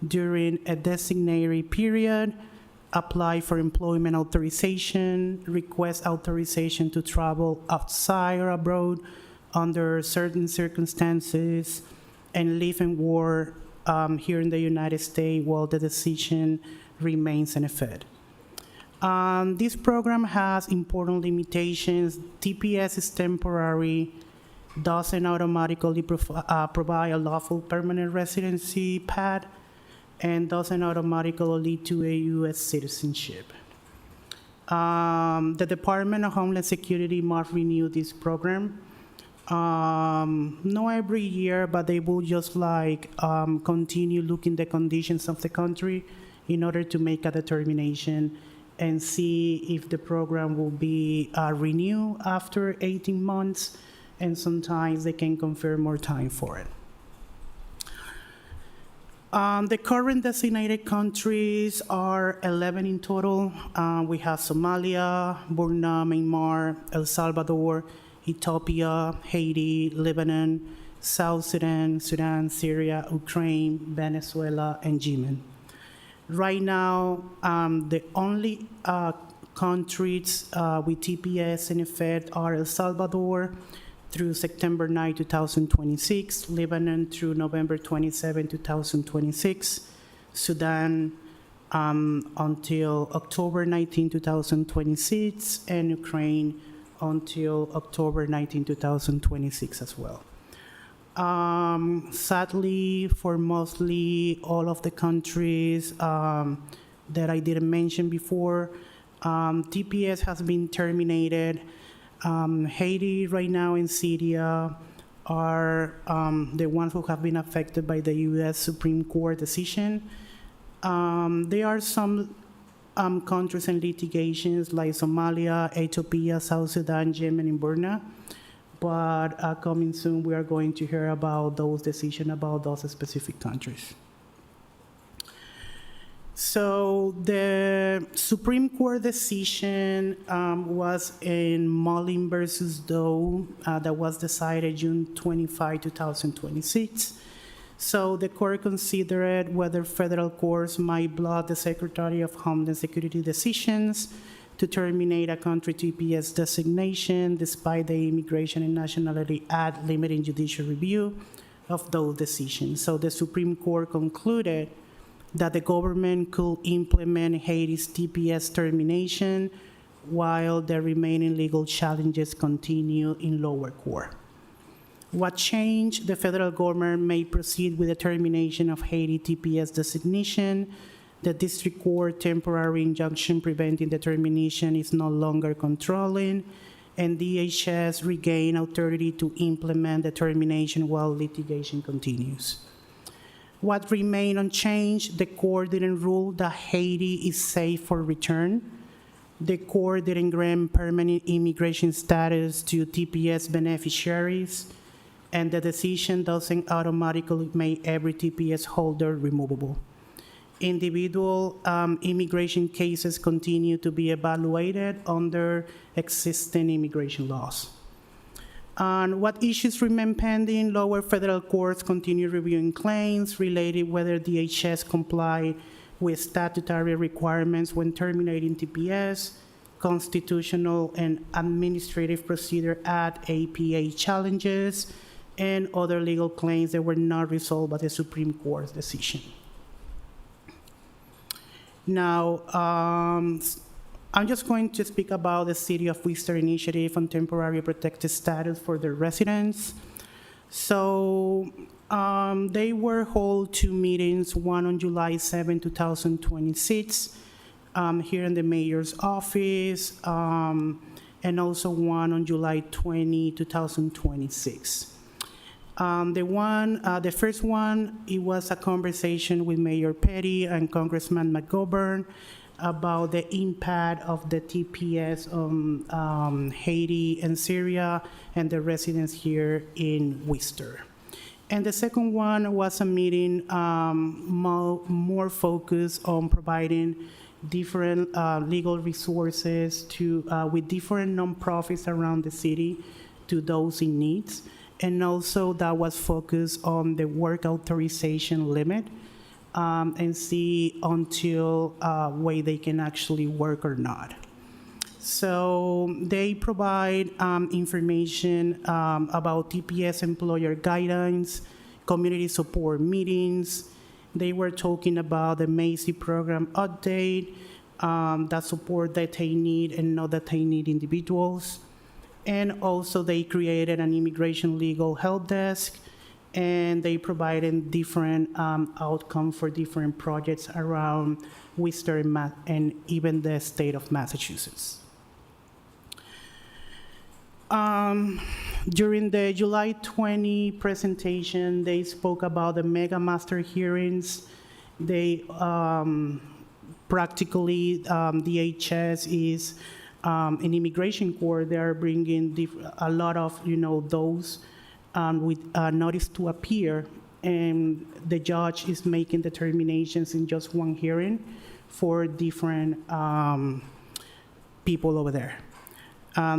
during a designated period, apply for employment authorization, request authorization to travel outside or abroad under certain circumstances, and live and work here in the United States while the decision remains in effect. This program has important limitations. TPS is temporary, doesn't automatically provide a lawful permanent residency path, and doesn't automatically lead to a U.S. citizenship. The Department of Homeland Security must renew this program. Not every year, but they will just continue looking the conditions of the country in order to make a determination and see if the program will be renewed after 18 months, and sometimes they can confirm more time for it. The current designated countries are 11 in total. We have Somalia, Burma, Myanmar, El Salvador, Ethiopia, Haiti, Lebanon, South Sudan, Syria, Ukraine, Venezuela, and Yemen. Right now, the only countries with TPS in effect are El Salvador through September 9, 2026, Lebanon through November 27, 2026, Sudan until October 19, 2026, and Ukraine until October 19, 2026 as well. Sadly, for mostly all of the countries that I didn't mention before, TPS has been terminated. Haiti right now and Syria are the ones who have been affected by the U.S. Supreme Court decision. There are some countries and litigations like Somalia, Ethiopia, South Sudan, Yemen, and Burma. But coming soon, we are going to hear about those decisions about those specific countries. So the Supreme Court decision was in Mullin versus Doe that was decided June 25, 2026. So the court considered whether federal courts might block the Secretary of Homeland Security decisions to terminate a country TPS designation despite the Immigration and Nationality Act limiting judicial review of those decisions. So the Supreme Court concluded that the government could implement Haiti's TPS termination while the remaining legal challenges continue in lower court. What changed? The federal government may proceed with the termination of Haiti TPS designation. The district court temporary injunction preventing the termination is no longer controlling, and DHS regained authority to implement the termination while litigation continues. What remained unchanged, the court didn't rule that Haiti is safe for return. The court didn't grant permanent immigration status to TPS beneficiaries, and the decision doesn't automatically make every TPS holder removable. Individual immigration cases continue to be evaluated under existing immigration laws. And what issues remain pending? Lower federal courts continue reviewing claims related whether DHS complied with statutory requirements when terminating TPS, Constitutional and Administrative Procedure Act APA challenges, and other legal claims that were not resolved by the Supreme Court's decision. Now, I'm just going to speak about the City of Worcester Initiative on Temporary Protected Status for their residents. So they were held 2 meetings, one on July 7, 2026, here in the mayor's office, and also one on July 20, 2026. The first one, it was a conversation with Mayor Petty and Congressman McGovern about the impact of the TPS on Haiti and Syria and the residents here in Worcester. And the second one was a meeting more focused on providing different legal resources to with different nonprofits around the city to those in need. And also that was focused on the work authorization limit and see until where they can actually work or not. So they provide information about TPS employer guidance, community support meetings. They were talking about the Macy program update, that support that they need and not that they need individuals. And also they created an immigration legal help desk, and they provided different outcomes for different projects around Worcester and even the state of Massachusetts. During the July 20 presentation, they spoke about the mega master hearings. They practically, DHS is an immigration court. They are bringing a lot of, those with notice to appear, and the judge is making determinations in just one hearing for different people over there.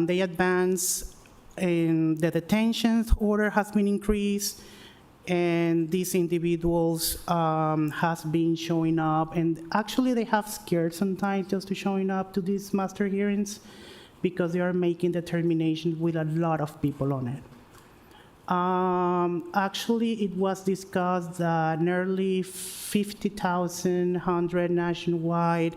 They advance, and the detentions order has been increased, and these individuals has been showing up, and actually they have scared sometimes just to showing up to these master hearings because they are making determinations with a lot of people on it. Actually, it was discussed that nearly 50,100 nationwide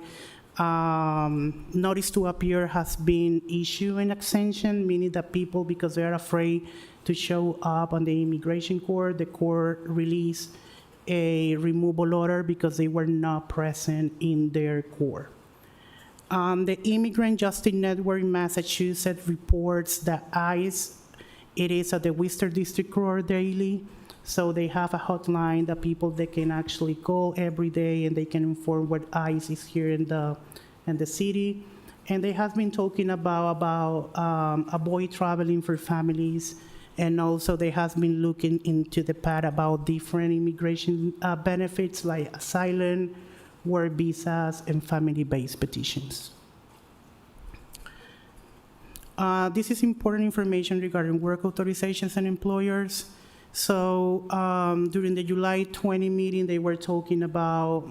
notice to appear has been issued in extension, meaning that people, because they are afraid to show up on the immigration court, the court released a removal order because they were not present in their court. The Immigrant Justice Network in Massachusetts reports that ICE, it is at the Worcester District Court daily, so they have a hotline that people they can actually call every day, and they can inform what ICE is here in the city. And they have been talking about avoid traveling for families, and also they have been looking into the path about different immigration benefits like asylum, work visas, and family-based petitions. This is important information regarding work authorizations and employers. So during the July 20 meeting, they were talking about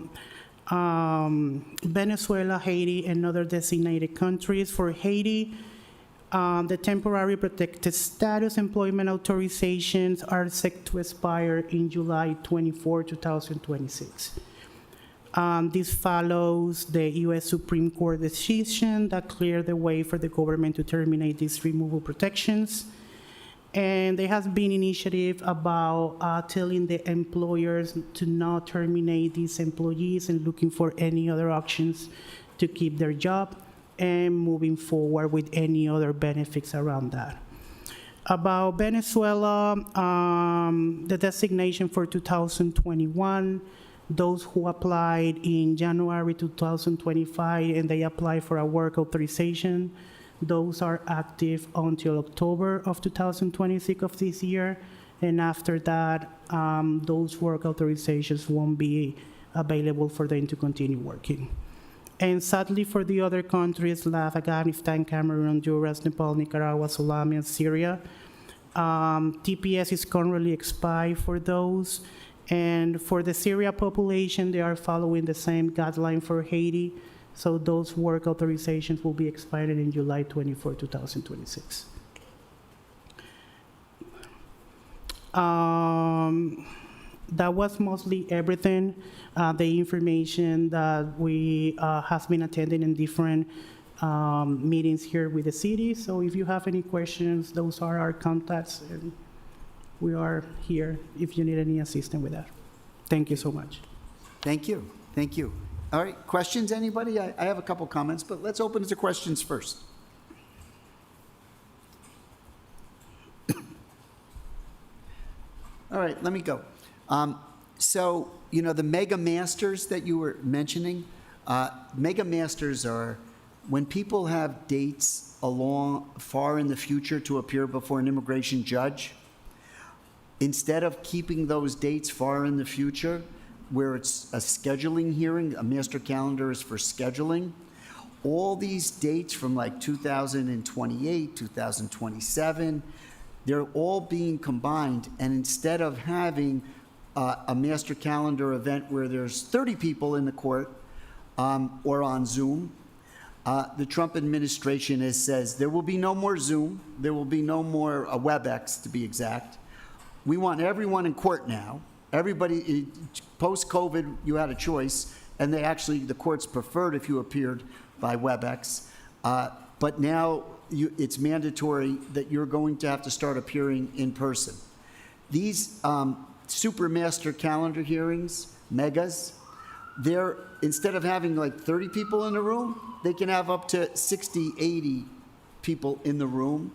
Venezuela, Haiti, and other designated countries. For Haiti, the temporary protected status employment authorizations are set to expire in July 24, 2026. This follows the U.S. Supreme Court decision that cleared the way for the government to terminate these removal protections. And there has been initiative about telling the employers to not terminate these employees and looking for any other options to keep their job and moving forward with any other benefits around that. About Venezuela, the designation for 2021 Those who applied in January 2025 and they applied for a work authorization, those are active until October of 2026 of this year. And after that, those work authorizations won't be available for them to continue working. And sadly, for the other countries, like Afghanistan, Cameroon, Honduras, Nepal, Nicaragua, Somalia, and Syria, TPS is currently expired for those. And for the Syria population, they are following the same guideline for Haiti. So those work authorizations will be expired in July 24, 2026. That was mostly everything. The information that we have been attending in different meetings here with the city. So if you have any questions, those are our contacts, and we are here if you need any assistance with that. Thank you so much. Thank you. Thank you. All right, questions, anybody? I have a couple comments, but let's open it to questions first. All right, let me go. So, you know, the Mega Masters that you were mentioning, Mega Masters are when people have dates far in the future to appear before an immigration judge. Instead of keeping those dates far in the future, where it's a scheduling hearing, a master calendar is for scheduling, all these dates from like 2028, 2027, they're all being combined. And instead of having a master calendar event where there's 30 people in the court or on Zoom, the Trump administration says there will be no more Zoom, there will be no more WebEx to be exact. We want everyone in court now. Everybody, post-COVID, you had a choice, and the courts preferred if you appeared by WebEx. But now it's mandatory that you're going to have to start appearing in person. These super master calendar hearings, megas, instead of having like 30 people in the room, they can have up to 60, 80 people in the room.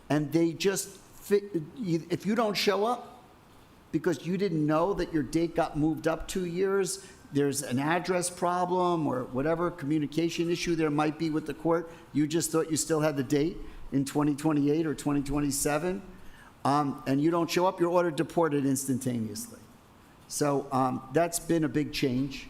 And they just fit, if you don't show up because you didn't know that your date got moved up 2 years, there's an address problem or whatever communication issue there might be with the court, you just thought you still had the date in 2028 or 2027, and you don't show up, you're ordered deported instantaneously. So that's been a big change.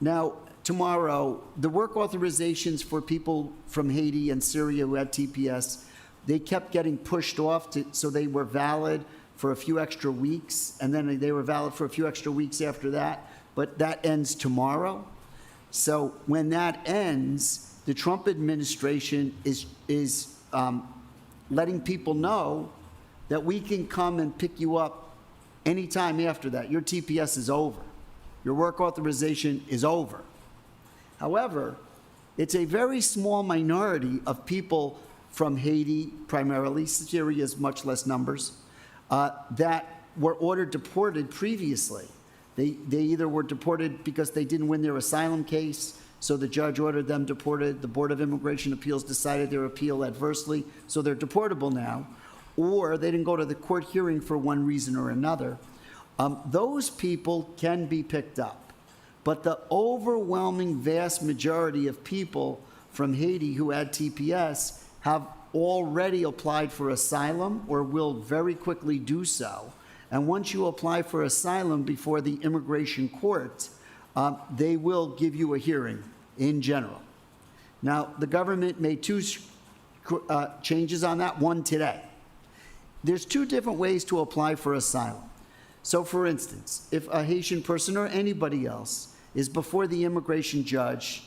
Now, tomorrow, the work authorizations for people from Haiti and Syria who had TPS, they kept getting pushed off, so they were valid for a few extra weeks, and then they were valid for a few extra weeks after that. But that ends tomorrow. So when that ends, the Trump administration is letting people know that we can come and pick you up anytime after that. Your TPS is over. Your work authorization is over. However, it's a very small minority of people from Haiti, primarily, Syria's much less numbers, that were ordered deported previously. They either were deported because they didn't win their asylum case, so the judge ordered them deported. The Board of Immigration Appeals decided their appeal adversely, so they're deportable now, or they didn't go to the court hearing for one reason or another. Those people can be picked up. But the overwhelming vast majority of people from Haiti who had TPS have already applied for asylum or will very quickly do so. And once you apply for asylum before the immigration court, they will give you a hearing in general. Now, the government made two changes on that, one today. There's two different ways to apply for asylum. So for instance, if a Haitian person or anybody else is before the immigration judge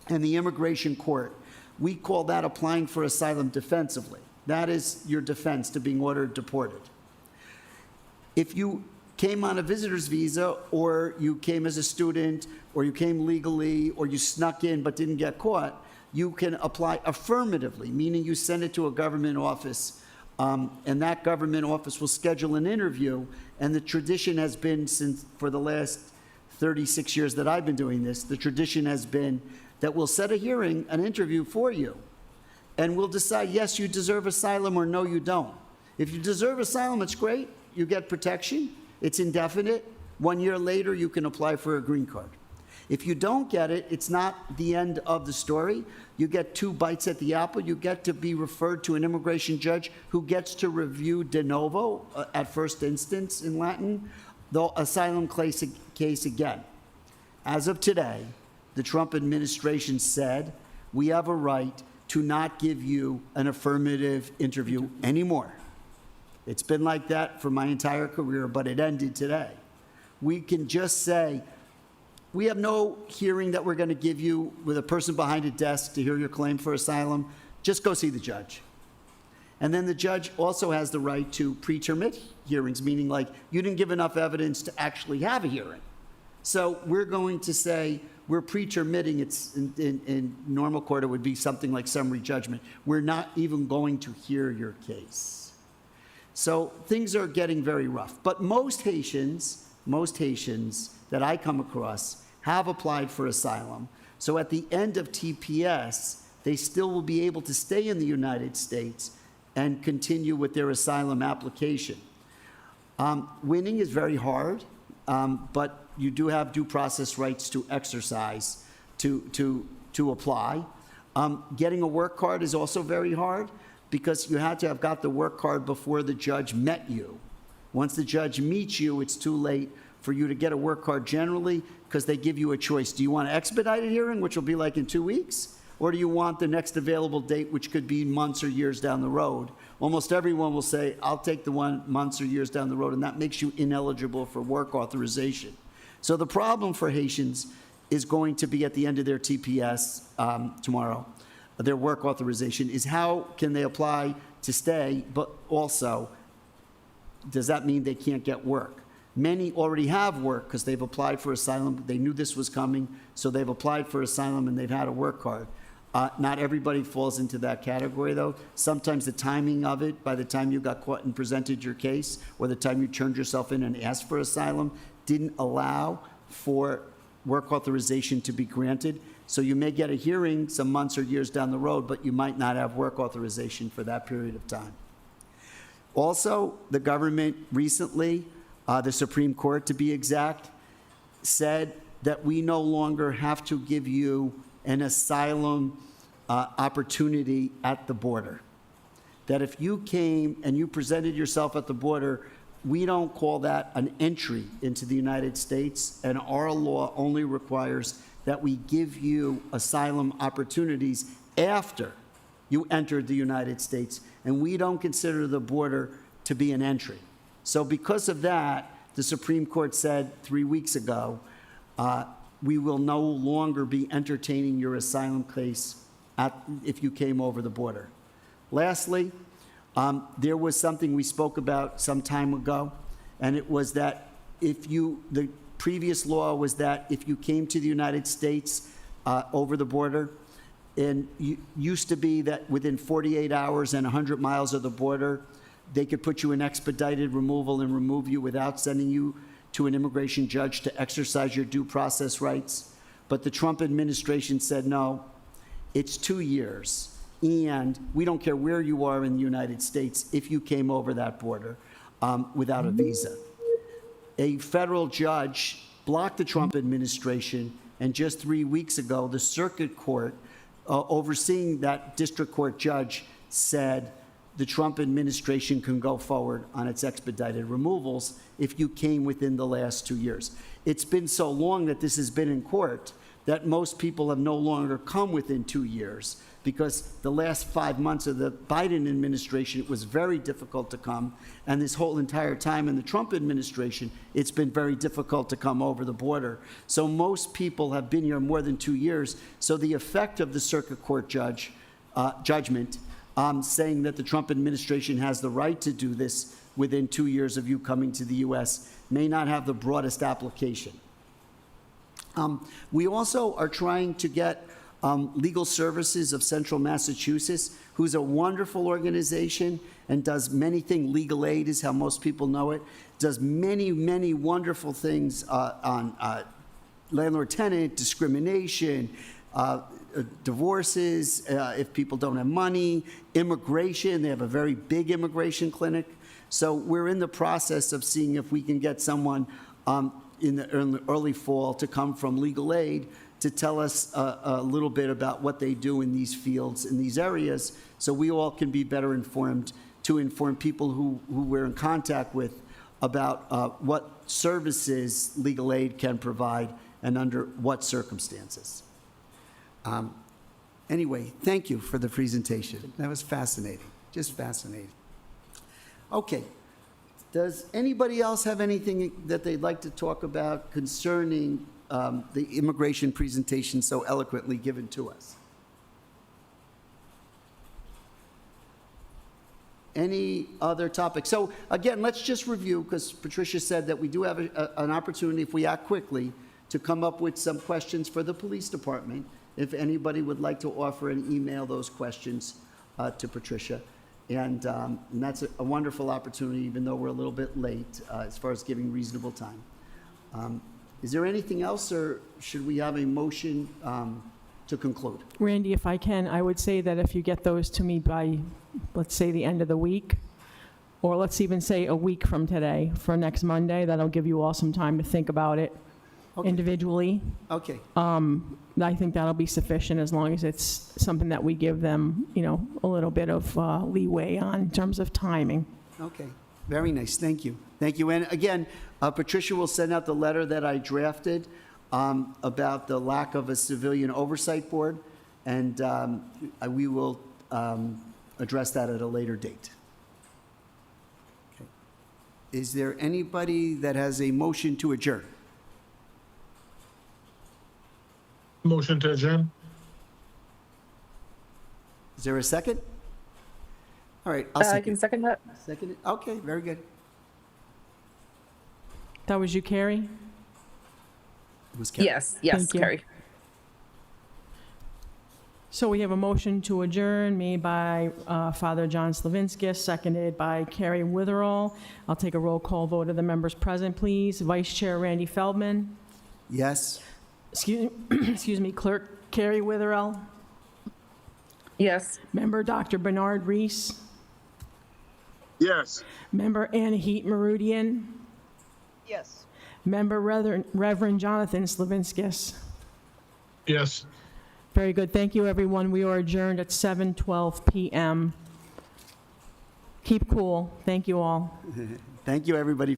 and the immigration court, we call that applying for asylum defensively. That is your defense to being ordered deported. If you came on a visitor's visa, or you came as a student, or you came legally, or you snuck in but didn't get caught, you can apply affirmatively, meaning you send it to a government office, and that government office will schedule an interview. And the tradition has been, since for the last 36 years that I've been doing this, the tradition has been that we'll set a hearing, an interview for you, and we'll decide, yes, you deserve asylum, or no, you don't. If you deserve asylum, it's great. You get protection. It's indefinite. 1 year later, you can apply for a green card. If you don't get it, it's not the end of the story. You get 2 bites at the apple. You get to be referred to an immigration judge who gets to review de novo, at first instance in Latin, the asylum case again. As of today, the Trump administration said, we have a right to not give you an affirmative interview anymore. It's been like that for my entire career, but it ended today. We can just say, we have no hearing that we're going to give you with a person behind a desk to hear your claim for asylum. Just go see the judge. And then the judge also has the right to pre-termit hearings, meaning like you didn't give enough evidence to actually have a hearing. So we're going to say we're pre-termitting. It's in normal court, it would be something like summary judgment. We're not even going to hear your case. So things are getting very rough. But most Haitians that I come across have applied for asylum. So at the end of TPS, they still will be able to stay in the United States and continue with their asylum application. Winning is very hard, but you do have due process rights to exercise, to apply. Getting a work card is also very hard because you had to have got the work card before the judge met you. Once the judge meets you, it's too late for you to get a work card generally because they give you a choice. Do you want an expedited hearing, which will be like in 2 weeks? Or do you want the next available date, which could be months or years down the road? Almost everyone will say, I'll take the one months or years down the road, and that makes you ineligible for work authorization. So the problem for Haitians is going to be at the end of their TPS tomorrow, their work authorization, is how can they apply to stay, but also, does that mean they can't get work? Many already have work because they've applied for asylum. They knew this was coming, so they've applied for asylum and they've had a work card. Not everybody falls into that category, though. Sometimes the timing of it, by the time you got caught and presented your case, or the time you turned yourself in and asked for asylum, didn't allow for work authorization to be granted. So you may get a hearing some months or years down the road, but you might not have work authorization for that period of time. Also, the government recently, the Supreme Court to be exact, said that we no longer have to give you an asylum opportunity at the border. That if you came and you presented yourself at the border, we don't call that an entry into the United States, and our law only requires that we give you asylum opportunities after you entered the United States, and we don't consider the border to be an entry. So because of that, the Supreme Court said 3 weeks ago, we will no longer be entertaining your asylum case if you came over the border. Lastly, there was something we spoke about some time ago, and it was that the previous law was that if you came to the United States over the border, and used to be that within 48 hours and 100 miles of the border, they could put you in expedited removal and remove you without sending you to an immigration judge to exercise your due process rights. But the Trump administration said, no, it's 2 years. And we don't care where you are in the United States if you came over that border without a visa. A federal judge blocked the Trump administration, and just 3 weeks ago, the circuit court overseeing that district court judge said the Trump administration can go forward on its expedited removals if you came within the last 2 years. It's been so long that this has been in court that most people have no longer come within 2 years, because the last 5 months of the Biden administration, it was very difficult to come, and this whole entire time in the Trump administration, it's been very difficult to come over the border. So most people have been here more than 2 years, so the effect of the circuit court judgment saying that the Trump administration has the right to do this within 2 years of you coming to the U.S. may not have the broadest application. We also are trying to get Legal Services of Central Massachusetts, who's a wonderful organization and does many things. Legal Aid is how most people know it. Does many, many wonderful things on landlord-tenant, discrimination, divorces, if people don't have money, immigration. They have a very big immigration clinic. So we're in the process of seeing if we can get someone in the early fall to come from legal aid to tell us a little bit about what they do in these fields, in these areas, so we all can be better informed, to inform people who we're in contact with about what services legal aid can provide and under what circumstances. Anyway, thank you for the presentation. That was fascinating, just fascinating. Okay. Does anybody else have anything that they'd like to talk about concerning the immigration presentation so eloquently given to us? Any other topics? So again, let's just review, because Patricia said that we do have an opportunity, if we act quickly, to come up with some questions for the police department. If anybody would like to offer and email those questions to Patricia. And that's a wonderful opportunity, even though we're a little bit late as far as giving reasonable time. Is there anything else, or should we have a motion to conclude? Randy, if I can, I would say that if you get those to me by, let's say, the end of the week, or let's even say a week from today, for next Monday, that'll give you all some time to think about it Okay. individually. Okay, I think that'll be sufficient, as long as it's something that we give them, a little bit of leeway on in terms of timing. okay. Very nice, thank you. Thank you. And again, Patricia will send out the letter that I drafted about the lack of a civilian oversight board, and we will address that at a later date. Okay. Is there anybody that has a motion to adjourn? Motion to adjourn? Is there a second? All right, I'll I can second. second that. Second it? Okay, very good. That was you, Carrie? It was Karen. Yes, yes, Thank you. Carrie. So we have a motion to adjourn made by Father John Slavinskis, seconded by Carrie Witherall. I'll take a roll call vote of the members present, please. Vice Chair Randy Feldman. Yes? Excuse me, Clerk Carrie Witherall. Yes. Member Dr. Bernard Reese. Yes. Member Anahit Marudian. Yes. Member Reverend Jonathan Slavinskis. Yes. Very good. Thank you, everyone. We are adjourned at 7:12 p.m. Keep cool. Thank you all. Thank you, everybody.